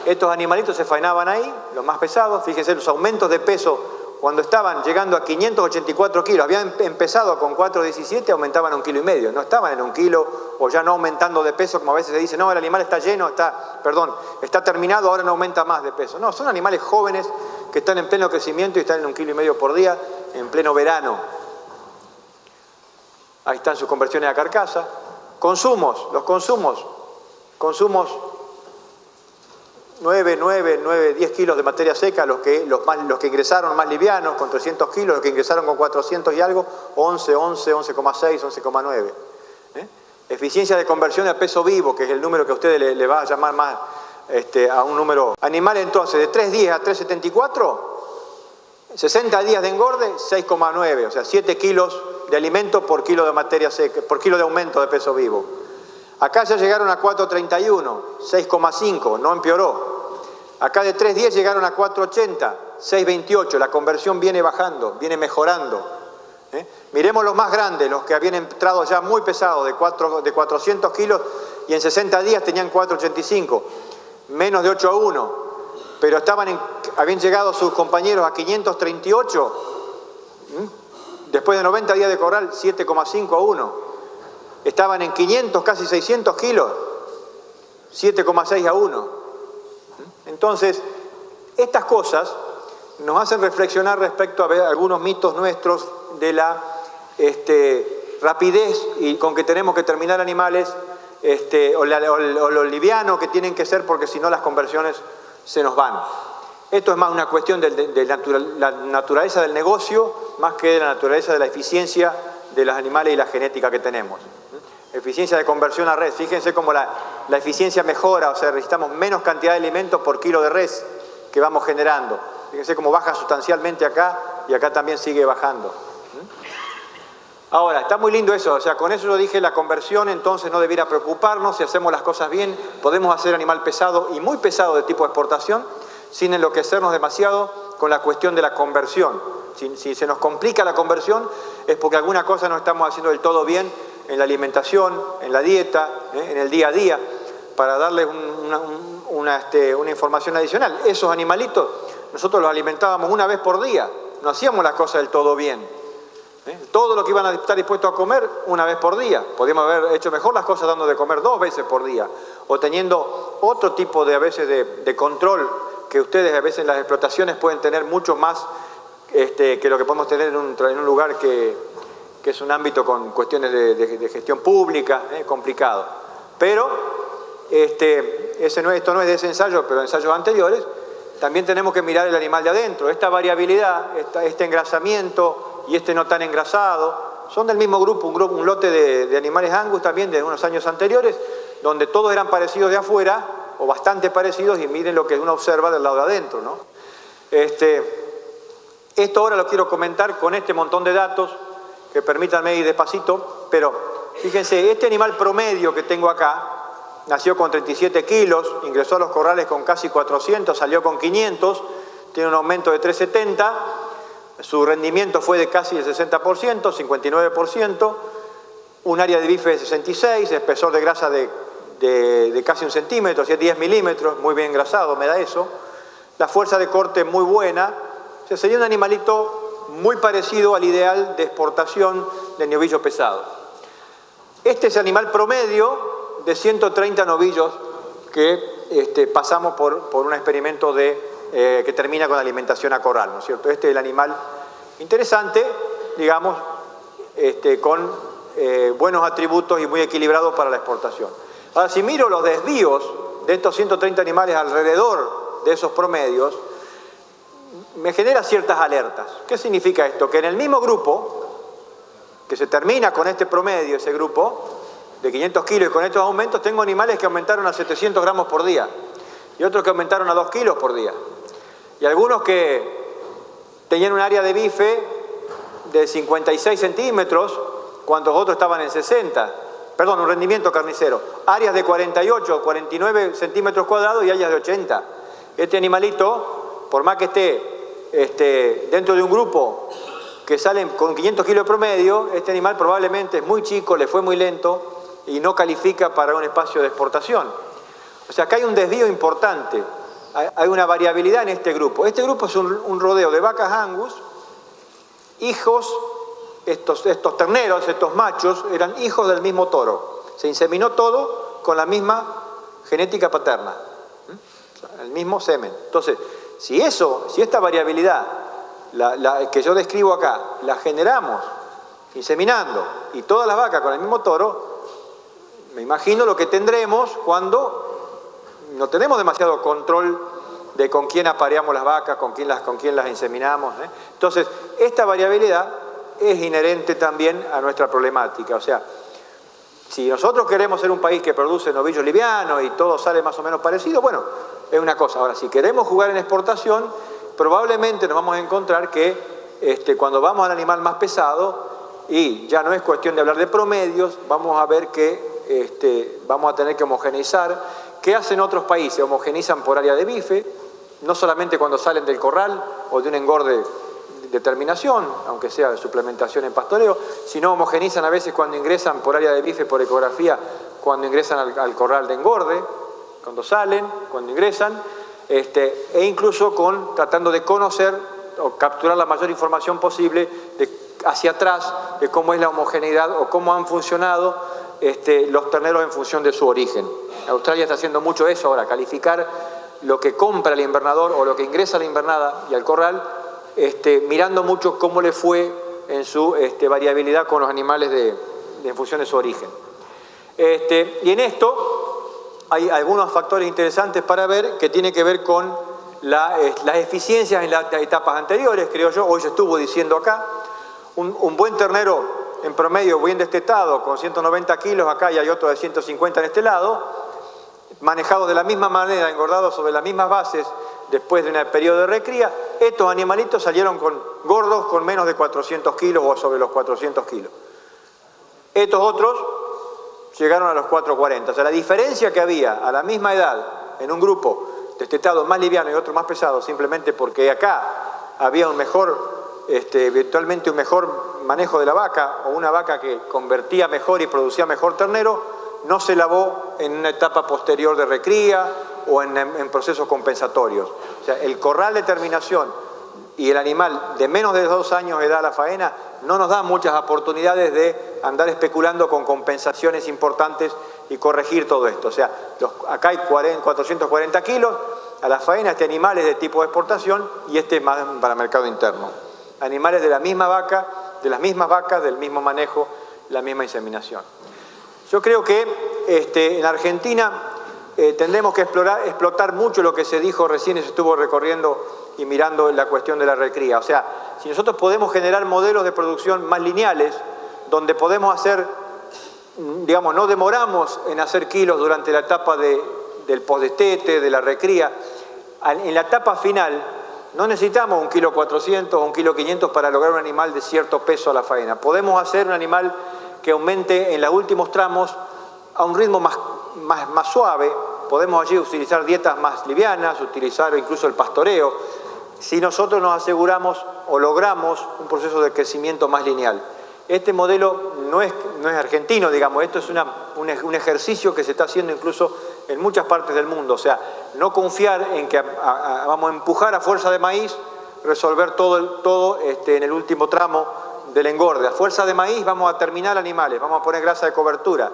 Estos animalitos se faenaban ahí, los más pesados. Fíjense los aumentos de peso cuando estaban llegando a 584 kilos. Habían empezado con 417, aumentaban a 1,5 kg. No estaban en 1 kilo o ya no aumentando de peso, como a veces se dice, no, el animal está lleno, está terminado, ahora no aumenta más de peso. No, son animales jóvenes que están en pleno crecimiento y están en 1,5 kg por día, en pleno verano. Ahí están sus conversiones a carcasa. Consumos, consumos 9, 10 kilos de materia seca, los que ingresaron más livianos, con 300 kilos, los que ingresaron con 400 y algo, 11,6, 11,9. Eficiencia de conversión a peso vivo, que es el número que a ustedes le va a llamar más a un número. Animal entonces, de 310 a 374, 60 días de engorde, 6,9, o sea, 7 kilos de alimento por kilo de materia seca, por kilo de aumento de peso vivo. Acá ya llegaron a 4,31, 6,5, no empeoró. Acá de 3,10 llegaron a 4,80, 6,28, la conversión viene bajando, viene mejorando. Miremos los más grandes, los que habían entrado ya muy pesados, de 400 kilos, y en 60 días tenían 4,85, menos de 8-1, pero habían llegado sus compañeros a 538, después de 90 días de corral, 7,5-1, estaban en 500, casi 600 kilos, 7,6-1. Entonces, estas cosas nos hacen reflexionar respecto a algunos mitos nuestros de la rapidez y con que tenemos que terminar animales, o lo liviano que tienen que ser, porque si no las conversiones se nos van. Esto es más una cuestión de la naturaleza del negocio, más que de la naturaleza de la eficiencia de los animales y la genética que tenemos. Eficiencia de conversión a res. Fíjense cómo la eficiencia mejora, o sea, necesitamos menos cantidad de alimentos por kilo de res que vamos generando. Fíjense cómo baja sustancialmente acá y acá también sigue bajando. Ahora, está muy lindo eso, o sea, con eso yo dije la conversión, entonces no debiera preocuparnos si hacemos las cosas bien. Podemos hacer animal pesado y muy pesado de tipo de exportación sin enloquecernos demasiado con la cuestión de la conversión. Si se nos complica la conversión es porque alguna cosa no estamos haciendo del todo bien en la alimentación, en la dieta, en el día a día, para darles una información adicional. Esos animalitos nosotros los alimentábamos una vez por día, no hacíamos las cosas del todo bien. Todo lo que iban a estar dispuestos a comer una vez por día. Podríamos haber hecho mejor las cosas dando de comer 2 veces por día, o teniendo otro tipo de a veces de control que ustedes a veces en las explotaciones pueden tener mucho más que lo que podemos tener en un lugar que es un ámbito con cuestiones de gestión pública, complicado. Pero esto no es de ese ensayo, pero en ensayos anteriores también tenemos que mirar el animal de adentro. Esta variabilidad, este engrasamiento y este no tan engrasado, son del mismo grupo, un lote de animales Angus también de unos años anteriores, donde todos eran parecidos de afuera, o bastante parecidos, y miren lo que uno observa del lado de adentro, ¿no? Esto ahora lo quiero comentar con este montón de datos, que permítanme ir despacito, pero fíjense, este animal promedio que tengo acá, nació con 37 kilos, ingresó a los corrales con casi 400, salió con 500, tiene un aumento de 3,70, su rendimiento fue de casi el 60%, 59%, un área de bife de 66, espesor de grasa de casi 1 centímetro, 10 milímetros, muy bien engrasado, me da eso. La fuerza de corte muy buena, o sea, sería un animalito muy parecido al ideal de exportación de novillo pesado. Este es el animal promedio de 130 novillos que pasamos por un experimento que termina con alimentación a corral, ¿no es cierto? Este es el animal interesante, digamos, con buenos atributos y muy equilibrado para la exportación. Ahora, si miro los desvíos de estos 130 animales alrededor de esos promedios, me genera ciertas alertas. ¿Qué significa esto? Que en el mismo grupo, que se termina con este promedio, ese grupo, de 500 kilos y con estos aumentos, tengo animales que aumentaron a 700 gramos por día y otros que aumentaron a 2 kilos por día. Y algunos que tenían un área de bife de 56 centímetros, cuando otros estaban en 60. Perdón, un rendimiento carnicero. Áreas de 48, 49 centímetros cuadrados y áreas de 80. Este animalito, por más que esté dentro de un grupo que salen con 500 kilos de promedio, este animal probablemente es muy chico, le fue muy lento y no califica para un espacio de exportación. O sea, acá hay un desvío importante, hay una variabilidad en este grupo. Este grupo es un rodeo de vacas Angus, hijos, estos terneros, estos machos, eran hijos del mismo toro. Se inseminó todo con la misma genética paterna, el mismo semen. Entonces, si esta variabilidad que yo describo acá, la generamos inseminando y todas las vacas con el mismo toro, me imagino lo que tendremos cuando no tenemos demasiado control de con quién apareamos las vacas, con quién las inseminamos. Entonces, esta variabilidad es inherente también a nuestra problemática. O sea, si nosotros queremos ser un país que produce novillos livianos y todo sale más o menos parecido, bueno, es una cosa. Ahora, si queremos jugar en exportación, probablemente nos vamos a encontrar que cuando vamos al animal más pesado, y ya no es cuestión de hablar de promedios, vamos a ver que vamos a tener que homogeneizar. ¿Qué hacen otros países? Homogenizan por área de bife, no solamente cuando salen del corral o de un engorde de terminación, aunque sea de suplementación en pastoreo, sino homogenizan a veces cuando ingresan por área de bife, por ecografía, cuando ingresan al corral de engorde, cuando salen, cuando ingresan, e incluso tratando de conocer o capturar la mayor información posible hacia atrás de cómo es la homogeneidad o cómo han funcionado los terneros en función de su origen. Australia está haciendo mucho eso ahora, calificar lo que compra el invernador o lo que ingresa a la invernada y al corral, mirando mucho cómo le fue en su variabilidad con los animales en función de su origen. Y en esto hay algunos factores interesantes para ver que tiene que ver con las eficiencias en las etapas anteriores, creo yo. Hoy se estuvo diciendo acá, un buen ternero en promedio bien destetado con 190 kilos acá y hay otro de 150 en este lado, manejados de la misma manera, engordados sobre las mismas bases después de un periodo de recría, estos animalitos salieron gordos con menos de 400 kilos o sobre los 400 kilos. Estos otros llegaron a los 440. O sea, la diferencia que había a la misma edad en un grupo destetado más liviano y otro más pesado, simplemente porque acá había virtualmente un mejor manejo de la vaca o una vaca que convertía mejor y producía mejor ternero, no se lavó en una etapa posterior de recría o en procesos compensatorios. O sea, el corral de terminación y el animal de menos de 2 años de edad a la faena no nos da muchas oportunidades de andar especulando con compensaciones importantes y corregir todo esto. O sea, acá hay 440 kilos, a la faena animales de tipo de exportación y más para mercado interno. Animales de la misma vaca, de las mismas vacas, del mismo manejo, la misma inseminación. Yo creo que en Argentina tendremos que explotar mucho lo que se dijo recién y se estuvo recorriendo y mirando la cuestión de la recría. O sea, si nosotros podemos generar modelos de producción más lineales, donde podemos hacer, digamos, no demoramos en hacer kilos durante la etapa del postdestete, de la recría, en la etapa final no necesitamos 1,4 kg o 1,5 kg para lograr un animal de cierto peso a la faena. Podemos hacer un animal que aumente en los últimos tramos a un ritmo más suave. Podemos allí utilizar dietas más livianas, utilizar incluso el pastoreo, si nosotros nos aseguramos o logramos un proceso de crecimiento más lineal. Este modelo no es argentino, digamos, esto es un ejercicio que se está haciendo incluso en muchas partes del mundo. O sea, no confiar en que vamos a empujar a fuerza de maíz, resolver todo en el último tramo del engorde. A fuerza de maíz vamos a terminar animales, vamos a poner grasa de cobertura,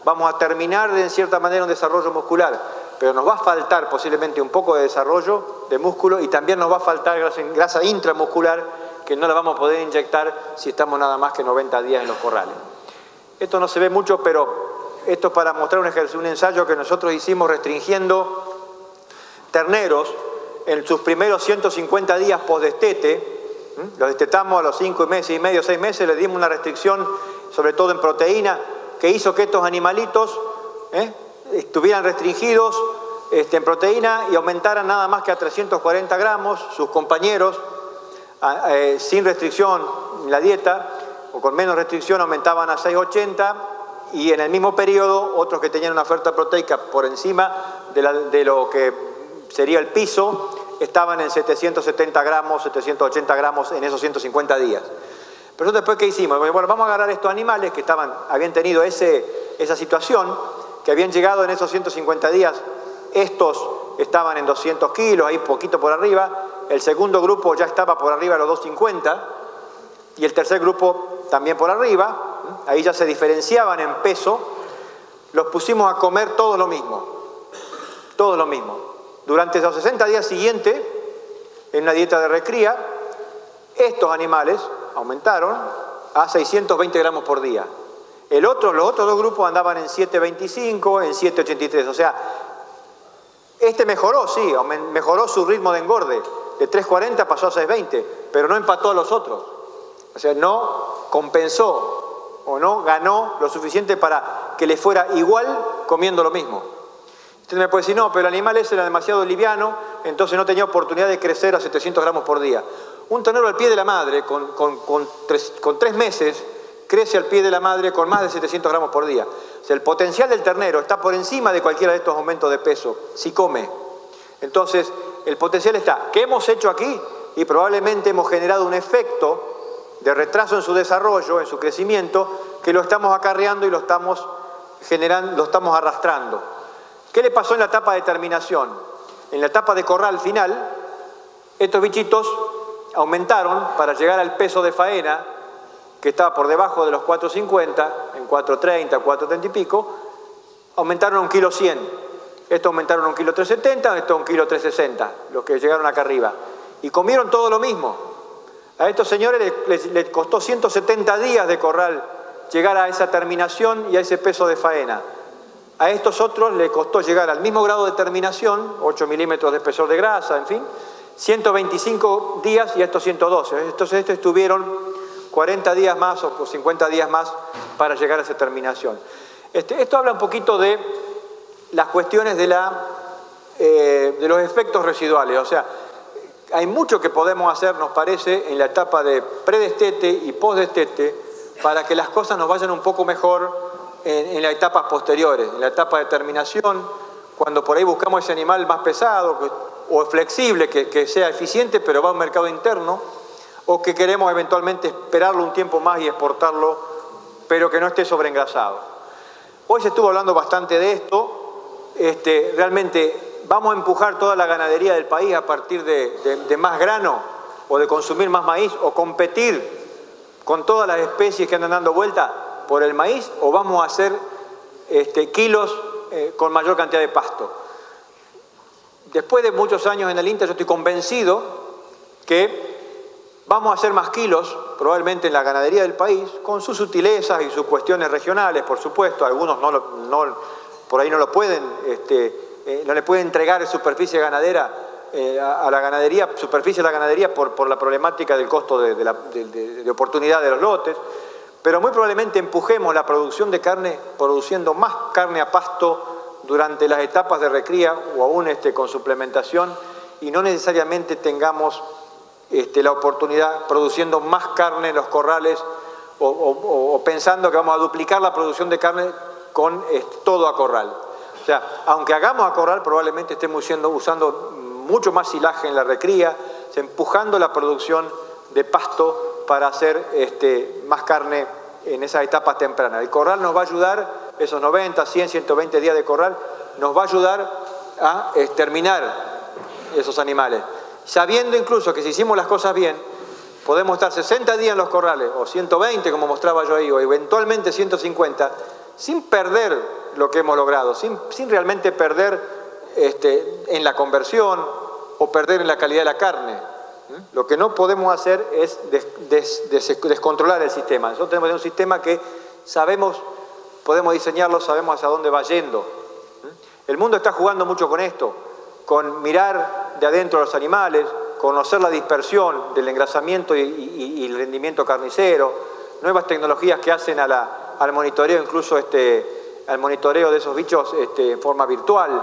vamos a terminar en cierta manera un desarrollo muscular, pero nos va a faltar posiblemente un poco de desarrollo de músculo y también nos va a faltar grasa intramuscular que no la vamos a poder inyectar si estamos nada más que 90 días en los corrales. Esto no se ve mucho, pero esto es para mostrar un ensayo que nosotros hicimos restringiendo terneros en sus primeros 150 días postdestete. Los destetamos a los 5 meses y medio, 6 meses, le dimos una restricción, sobre todo en proteína, que hizo que estos animalitos estuvieran restringidos en proteína y aumentaran nada más que a 340 gramos, sus compañeros, sin restricción en la dieta, o con menos restricción aumentaban a 680, y en el mismo periodo otros que tenían una oferta proteica por encima de lo que sería el piso, estaban en 770 gramos, 780 gramos en esos 150 días. Pero después, ¿qué hicimos? Bueno, vamos a agarrar estos animales que habían tenido esa situación, que habían llegado en esos 150 días, estos estaban en 200 kilos, ahí poquito por arriba, el segundo grupo ya estaba por arriba de los 250, y el tercer grupo también por arriba, ahí ya se diferenciaban en peso, los pusimos a comer todo lo mismo. Durante los 60 días siguientes, en una dieta de recría, estos animales aumentaron a 620 gramos por día. Los otros 2 grupos andaban en 725, en 783. O sea, mejoró, sí, mejoró su ritmo de engorde. De 340 pasó a 620, pero no empató a los otros. O sea, no compensó o no ganó lo suficiente para que le fuera igual comiendo lo mismo. Usted me puede decir, no, pero el animal ese era demasiado liviano, entonces no tenía oportunidad de crecer a 700 gramos por día. Un ternero al pie de la madre, con 3 meses, crece al pie de la madre con más de 700 gramos por día. O sea, el potencial del ternero está por encima de cualquiera de estos aumentos de peso, si come. Entonces, el potencial está. ¿Qué hemos hecho aquí? Y probablemente hemos generado un efecto de retraso en su desarrollo, en su crecimiento, que lo estamos acarreando y lo estamos generando, lo estamos arrastrando. ¿Qué le pasó en la etapa de terminación? En la etapa de corral final, estos bichitos aumentaron para llegar al peso de faena, que estaba por debajo de los 4.50, en 4.30, 4.30 y pico, aumentaron a 1,100 kg. Estos aumentaron a 1,370 kg, estos a 1,360 kg, los que llegaron acá arriba. Y comieron todo lo mismo. A estos señores les costó 170 días de corral llegar a esa terminación y a ese peso de faena. A estos otros les costó llegar al mismo grado de terminación, 8 milímetros de espesor de grasa, en fin, 125 días y a estos 112. Entonces estos estuvieron 40 días más o 50 días más para llegar a esa terminación. Esto habla un poquito de las cuestiones de los efectos residuales. O sea, hay mucho que podemos hacer, nos parece, en la etapa de predestete y postdestete para que las cosas nos vayan un poco mejor en las etapas posteriores, en la etapa de terminación, cuando por ahí buscamos ese animal más pesado o flexible, que sea eficiente, pero va a un mercado interno, o que queremos eventualmente esperarlo un tiempo más y exportarlo, pero que no esté sobreengrasado. Hoy se estuvo hablando bastante de esto. Realmente vamos a empujar toda la ganadería del país a partir de más grano, o de consumir más maíz, o competir con todas las especies que andan dando vuelta por el maíz, o vamos a hacer kilos con mayor cantidad de pasto. Después de muchos años en el INTA, yo estoy convencido que vamos a hacer más kilos, probablemente en la ganadería del país, con sus sutilezas y sus cuestiones regionales, por supuesto. Algunos por ahí no lo pueden, no le pueden entregar superficie ganadera a la ganadería, superficie a la ganadería por la problemática del costo de oportunidad de los lotes, pero muy probablemente empujemos la producción de carne, produciendo más carne a pasto durante las etapas de recría o aún con suplementación, y no necesariamente tengamos la oportunidad produciendo más carne en los corrales o pensando que vamos a duplicar la producción de carne con todo a corral. O sea, aunque hagamos a corral, probablemente estemos usando mucho más silaje en la recría, empujando la producción de pasto para hacer más carne en esas etapas tempranas. El corral nos va a ayudar, esos 90, 100, 120 días de corral, nos va a ayudar a terminar esos animales. Sabiendo incluso que si hicimos las cosas bien, podemos estar 60 días en los corrales, o 120 como mostraba yo ahí, o eventualmente 150, sin perder lo que hemos logrado, sin realmente perder en la conversión o perder en la calidad de la carne. Lo que no podemos hacer es descontrolar el sistema. Nosotros tenemos un sistema que sabemos, podemos diseñarlo, sabemos hacia dónde va yendo. El mundo está jugando mucho con esto, con mirar de adentro a los animales, conocer la dispersión del engrasamiento y el rendimiento carnicero, nuevas tecnologías que hacen al monitoreo, incluso al monitoreo de esos bichos en forma virtual.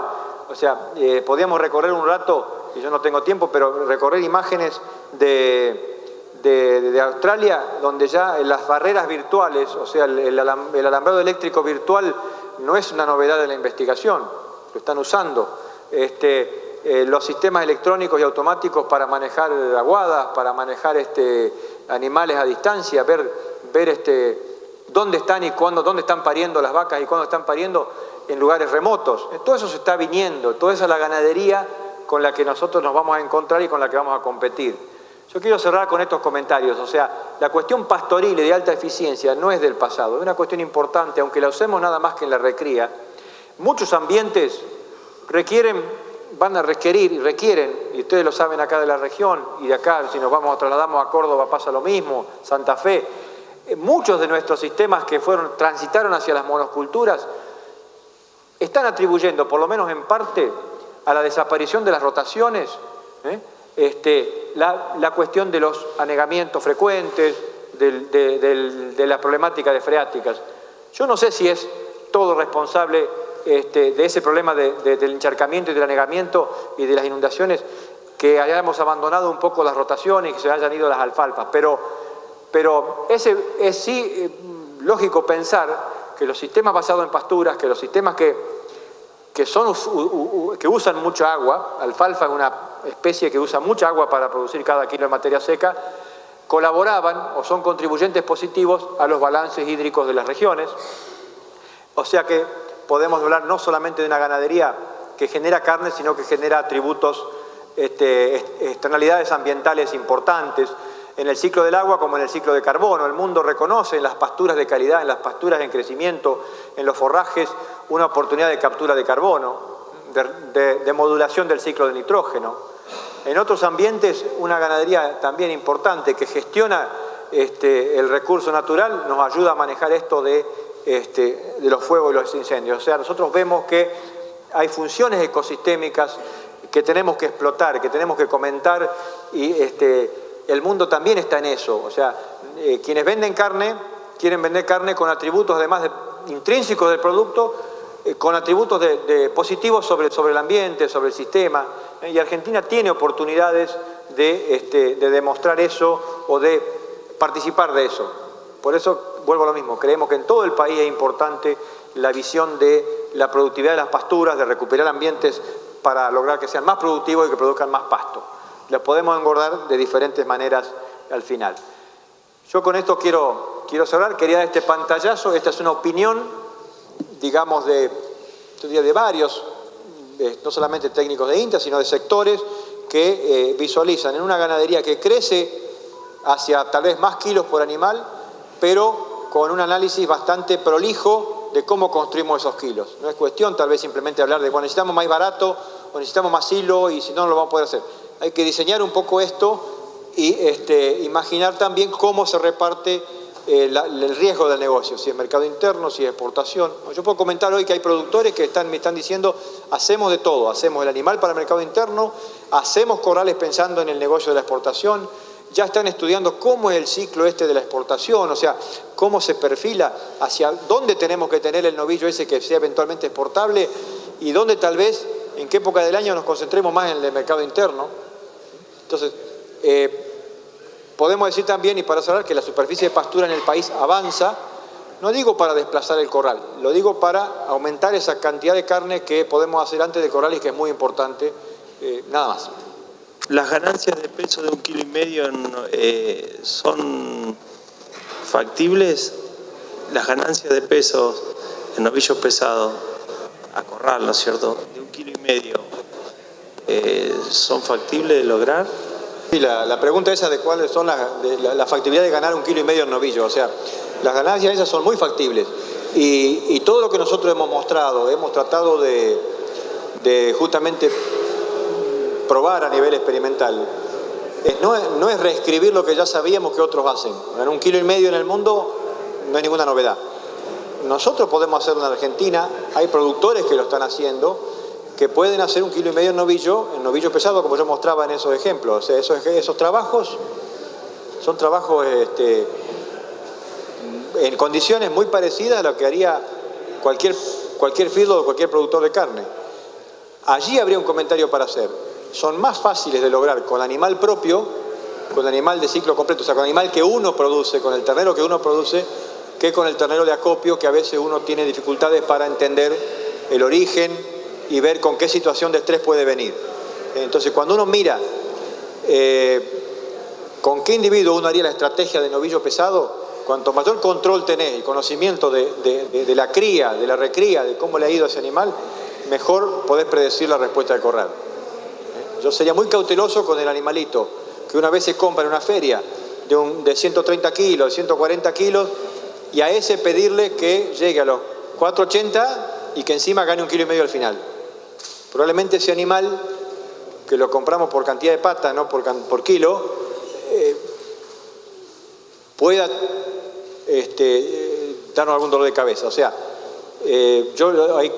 O sea, podíamos recorrer un rato, y yo no tengo tiempo, pero recorrer imágenes de Australia, donde ya las barreras virtuales, o sea, el alambrado eléctrico virtual no es una novedad de la investigación, lo están usando. Los sistemas electrónicos y automáticos para manejar aguadas, para manejar animales a distancia, ver dónde están y cuándo, dónde están pariendo las vacas y cuándo están pariendo en lugares remotos. Todo eso se está viniendo, toda esa es la ganadería con la que nosotros nos vamos a encontrar y con la que vamos a competir. Yo quiero cerrar con estos comentarios. O sea, la cuestión pastoril y de alta eficiencia no es del pasado, es una cuestión importante, aunque la usemos nada más que en la recría. Muchos ambientes van a requerir y requieren, y ustedes lo saben acá de la región, y de acá, si nos trasladamos a Córdoba pasa lo mismo, Santa Fe, muchos de nuestros sistemas que transitaron hacia las monoculturas están atribuyendo, por lo menos en parte, a la desaparición de las rotaciones, la cuestión de los anegamientos frecuentes, de la problemática de freáticas. Yo no sé si es todo responsable de ese problema del encharcamiento y del anegamiento y de las inundaciones, que hayamos abandonado un poco las rotaciones y que se hayan ido las alfalfas, pero es lógico pensar que los sistemas basados en pasturas, que los sistemas que usan mucha agua, alfalfa es especie que usa mucha agua para producir cada kilo de materia seca, colaboraban o son contribuyentes positivos a los balances hídricos de las regiones. O sea que podemos hablar no solamente de una ganadería que genera carne, sino que genera atributos, externalidades ambientales importantes, en el ciclo del agua como en el ciclo de carbono. El mundo reconoce en las pasturas de calidad, en las pasturas en crecimiento, en los forrajes, una oportunidad de captura de carbono, de modulación del ciclo de nitrógeno. En otros ambientes, una ganadería también importante que gestiona el recurso natural nos ayuda a manejar esto de los fuegos y los incendios. O sea, nosotros vemos que hay funciones ecosistémicas que tenemos que explotar, que tenemos que comentar, y el mundo también está en eso. O sea, quienes venden carne, quieren vender carne con atributos además intrínsecos del producto, con atributos positivos sobre el ambiente, sobre el sistema. Y Argentina tiene oportunidades de demostrar eso o de participar de eso. Por eso vuelvo a lo mismo, creemos que en todo el país es importante la visión de la productividad de las pasturas, de recuperar ambientes para lograr que sean más productivos y que produzcan más pasto. Los podemos engordar de diferentes maneras al final. Yo con esto quiero cerrar, quería dar este pantallazo. Esta es una opinión, digamos, de varios, no solamente técnicos de INTA, sino de sectores que visualizan en una ganadería que crece hacia tal vez más kilos por animal, pero con un análisis bastante prolijo de cómo construimos esos kilos. No es cuestión tal vez simplemente hablar de, bueno, necesitamos más barato o necesitamos más hilo y si no, no lo vamos a poder hacer. Hay que diseñar un poco esto y imaginar también cómo se reparte el riesgo del negocio, si es mercado interno, si es exportación. Yo puedo comentar hoy que hay productores que me están diciendo, hacemos de todo, hacemos el animal para el mercado interno, hacemos corrales pensando en el negocio de la exportación, ya están estudiando cómo es el ciclo de la exportación, o sea, cómo se perfila, hacia dónde tenemos que tener el novillo ese que sea eventualmente exportable y dónde tal vez, en qué época del año nos concentremos más en el mercado interno. Entonces, podemos decir también, y para cerrar, que la superficie de pastura en el país avanza, no digo para desplazar el corral, lo digo para aumentar esa cantidad de carne que podemos hacer antes del corral y que es muy importante, nada más. ¿Las ganancias de peso de 1,5 kg son factibles? Las ganancias de peso en novillos pesados a corral, ¿no es cierto?, de 1,5 kg, ¿son factibles de lograr? Sí, la pregunta esa de cuáles son la factibilidad de ganar 1,5 kg en novillo, o sea, las ganancias esas son muy factibles y todo lo que nosotros hemos mostrado, hemos tratado de justamente probar a nivel experimental, no es reescribir lo que ya sabíamos que otros hacen. Ganar 1,5 kg en el mundo no es ninguna novedad. Nosotros podemos hacerlo en Argentina, hay productores que lo están haciendo, que pueden hacer 1,5 kg en novillo pesado, como yo mostraba en esos ejemplos. O sea, esos trabajos son trabajos en condiciones muy parecidas a lo que haría cualquier feedlot o cualquier productor de carne. Allí habría un comentario para hacer. Son más fáciles de lograr con animal propio, con animal de ciclo completo, o sea, con animal que uno produce, con el ternero que uno produce, que con el ternero de acopio, que a veces uno tiene dificultades para entender el origen y ver con qué situación de estrés puede venir. Entonces, cuando uno mira con qué individuo uno haría la estrategia de novillo pesado, cuanto mayor control tenés y conocimiento de la cría, de la recría, de cómo le ha ido a ese animal, mejor podés predecir la respuesta del corral. Yo sería muy cauteloso con el animalito que una vez se compra en una feria de 130 kilos, de 140 kilos, y a ese pedirle que llegue a los 480 y que encima gane 1,5 kg al final. Probablemente ese animal, que lo compramos por cantidad de patas, no por kilo, pueda darnos algún dolor de cabeza. O sea, yo ahí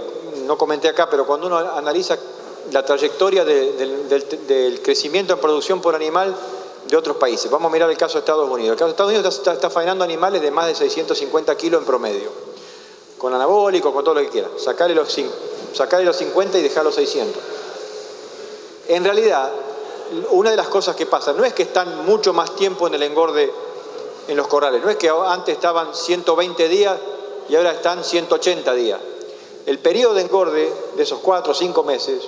no comenté acá, pero cuando uno analiza la trayectoria del crecimiento en producción por animal de otros países, vamos a mirar el caso de Estados Unidos. El caso de Estados Unidos está faenando animales de más de 650 kilos en promedio, con anabólicos, con todo lo que quiera. Sacarle los 50 y dejar los 600. En realidad, una de las cosas que pasa no es que están mucho más tiempo en el engorde en los corrales, no es que antes estaban 120 días y ahora están 180 días. El periodo de engorde de esos 4 o 5 meses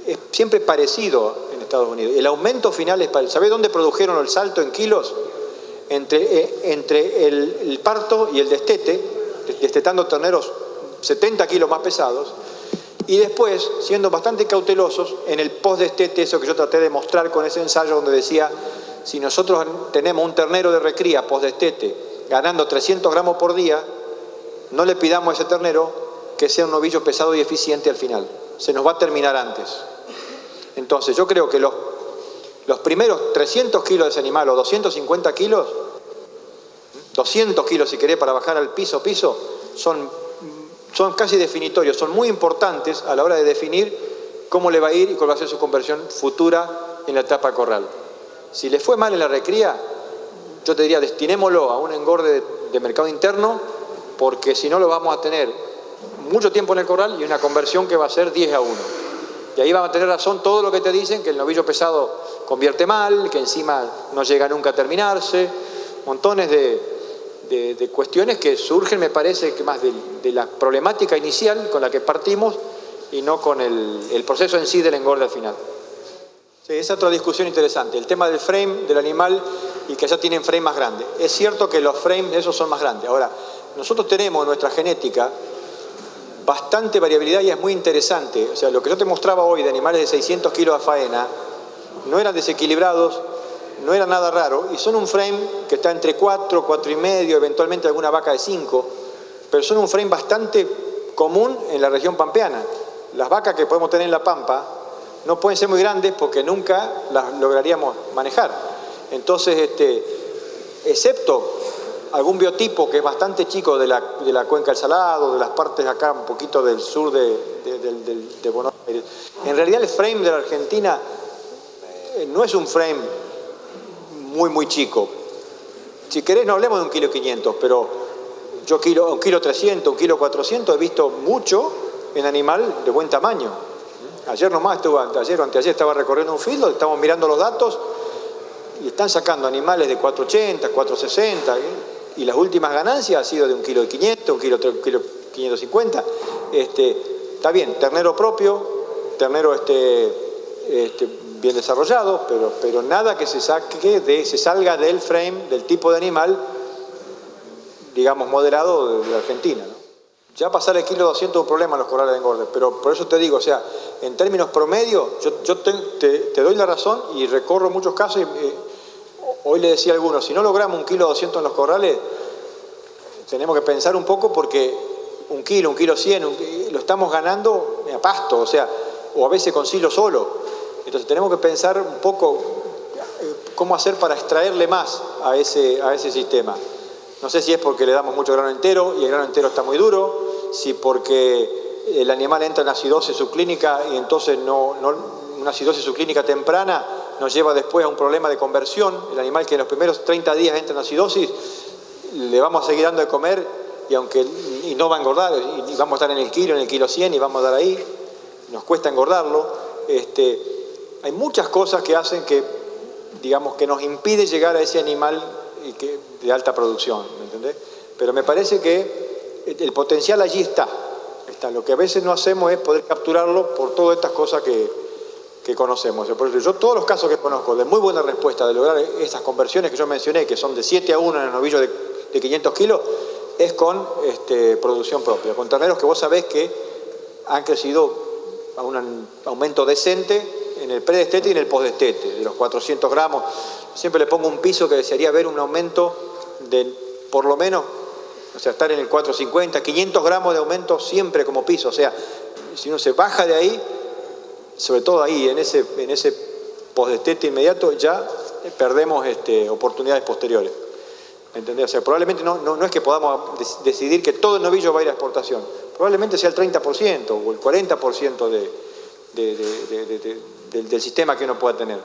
es siempre parecido en Estados Unidos. El aumento final es para... ¿Sabés dónde produjeron el salto en kilos? Entre el parto y el destete, destetando terneros 70 kilos más pesados, y después, siendo bastante cautelosos, en el post-destete, eso que yo traté de mostrar con ese ensayo donde decía, si nosotros tenemos un ternero de recría post-destete ganando 300 gramos por día, no le pidamos a ese ternero que sea un novillo pesado y eficiente al final. Se nos va a terminar antes. Entonces, yo creo que los primeros 300 kilos de ese animal o 250 kilos, 200 kilos si querés para bajar al piso, son casi definitorios, son muy importantes a la hora de definir cómo le va a ir y cuál va a ser su conversión futura en la etapa corral. Si le fue mal en la recría, yo te diría destinémoslo a un engorde de mercado interno, porque si no lo vamos a tener mucho tiempo en el corral y una conversión que va a ser 10 a 1. Y ahí van a tener razón todo lo que te dicen, que el novillo pesado convierte mal, que encima no llega nunca a terminarse, montones de cuestiones que surgen, me parece, que más de la problemática inicial con la que partimos y no con el proceso en sí del engorde al final. Sí, esa es otra discusión interesante, el tema del frame del animal y que ya tienen frame más grande. Es cierto que los frames esos son más grandes. Ahora, nosotros tenemos en nuestra genética bastante variabilidad y es muy interesante. O sea, lo que yo te mostraba hoy de animales de 600 kilos a faena no eran desequilibrados, no era nada raro, y son un frame que está entre 4, 4,5, eventualmente alguna vaca de 5, pero son un frame bastante común en la región pampeana. Las vacas que podemos tener en la Pampa no pueden ser muy grandes porque nunca las lograríamos manejar. Entonces, excepto algún biotipo que es bastante chico de la cuenca del Salado, de las partes acá un poquito del sur de Buenos Aires, en realidad el frame de la Argentina no es un frame muy chico. Si querés no hablemos de 1,5 kg, pero yo 1,3 kg, 1,4 kg he visto mucho en animal de buen tamaño. Ayer nomás ayer o anteayer estaba recorriendo un field, estamos mirando los datos y están sacando animales de 480, 460, y las últimas ganancias han sido de 1,5 kg, 1,5 kg. Está bien, ternero propio, ternero bien desarrollado, pero nada que se salga del frame, del tipo de animal, digamos, moderado de la Argentina, ¿no? Ya pasar el 1,2 kg es un problema en los corrales de engorde, pero por eso te digo, o sea, en términos promedio, yo te doy la razón y recorro muchos casos. Hoy le decía a algunos, si no logramos 1,2 kg en los corrales, tenemos que pensar un poco porque 1 kg, 1,1 kg, lo estamos ganando a pasto, o sea, o a veces con silo solo. Entonces tenemos que pensar un poco cómo hacer para extraerle más a ese sistema. No sé si es porque le damos mucho grano entero y el grano entero está muy duro, si porque el animal entra en acidosis subclínica y entonces una acidosis subclínica temprana nos lleva después a un problema de conversión. El animal que en los primeros 30 días entra en acidosis, le vamos a seguir dando de comer y no va a engordar, y vamos a estar en el 1,1 kg y vamos a dar ahí, nos cuesta engordarlo. Hay muchas cosas que hacen que, digamos, que nos impide llegar a ese animal de alta producción, ¿me entendés? Pero me parece que el potencial allí está. Lo que a veces no hacemos es poder capturarlo por todas estas cosas que conocemos. Por eso yo todos los casos que conozco de muy buena respuesta de lograr esas conversiones que yo mencioné, que son de 7 a 1 en el novillo de 500 kilos, es con producción propia, con terneros que vos sabés que han crecido a un aumento decente en el predestete y en el postdestete, de los 400 gramos. Siempre le pongo un piso que desearía ver un aumento de por lo menos, o sea, estar en el 450, 500 gramos de aumento siempre como piso. O sea, si uno se baja de ahí, sobre todo ahí, en ese postdestete inmediato, ya perdemos oportunidades posteriores. ¿Entendés? O sea, probablemente no es que podamos decidir que todo el novillo va a ir a exportación. Probablemente sea el 30% o el 40% del sistema que uno pueda tener.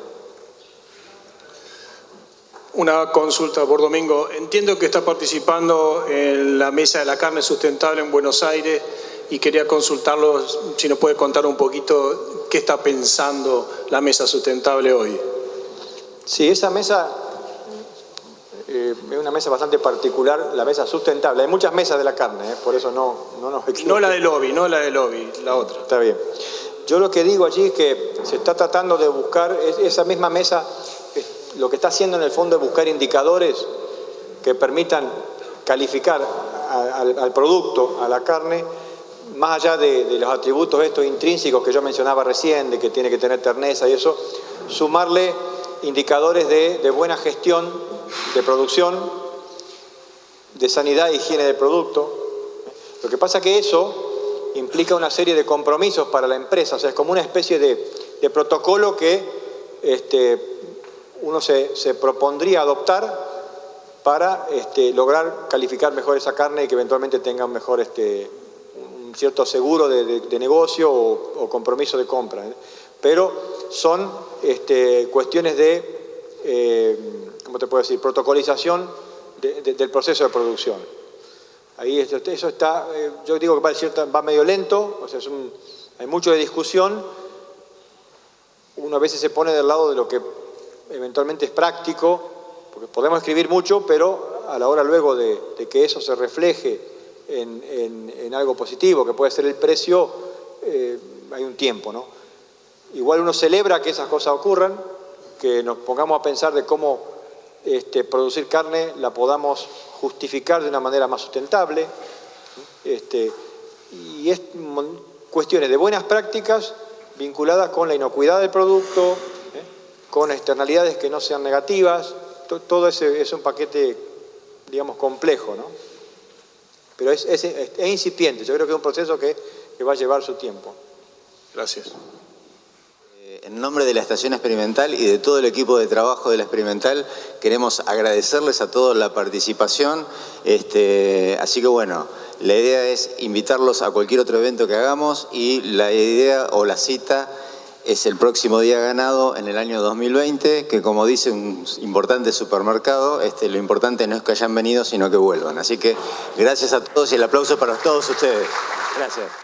Una consulta por Domingo. Entiendo que está participando en la Mesa de la Carne Sustentable en Buenos Aires y quería consultarlo si nos puede contar un poquito qué está pensando la Mesa Sustentable hoy. Sí, esa mesa es una mesa bastante particular, la Mesa Sustentable. Hay muchas mesas de la carne, por eso no nos equivocamos. No la de lobby, la otra. Está bien. Yo lo que digo allí es que se está tratando de buscar, esa misma mesa, lo que está haciendo en el fondo es buscar indicadores que permitan calificar al producto, a la carne, más allá de los atributos estos intrínsecos que yo mencionaba recién, de que tiene que tener terneza y eso, sumarle indicadores de buena gestión de producción, de sanidad e higiene del producto. Lo que pasa es que eso implica una serie de compromisos para la empresa, o sea, es como una especie de protocolo que uno se propondría adoptar para lograr calificar mejor esa carne y que eventualmente tenga un mejor un cierto seguro de negocio o compromiso de compra. Pero son cuestiones de, ¿cómo te puedo decir?, protocolización del proceso de producción. Ahí eso está, yo digo que va medio lento, o sea, hay mucho de discusión. Uno a veces se pone del lado de lo que eventualmente es práctico, porque podemos escribir mucho, pero a la hora luego de que eso se refleje en algo positivo, que puede ser el precio, hay un tiempo, ¿no? Igual uno celebra que esas cosas ocurran, que nos pongamos a pensar de cómo producir carne la podamos justificar de una manera más sustentable, y es cuestiones de buenas prácticas vinculadas con la inocuidad del producto, con externalidades que no sean negativas. Todo ese es un paquete, digamos, complejo, ¿no? Pero es incipiente, yo creo que es un proceso que va a llevar su tiempo. Gracias. En nombre de la Estación Experimental y de todo el equipo de trabajo de la Experimental, queremos agradecerles a todos la participación. Así que bueno, la idea es invitarlos a cualquier otro evento que hagamos y la idea o la cita es el próximo día ganado en el año 2020, que como dice un importante supermercado, lo importante no es que hayan venido, sino que vuelvan. Así que gracias a todos y el aplauso para todos ustedes. Gracias.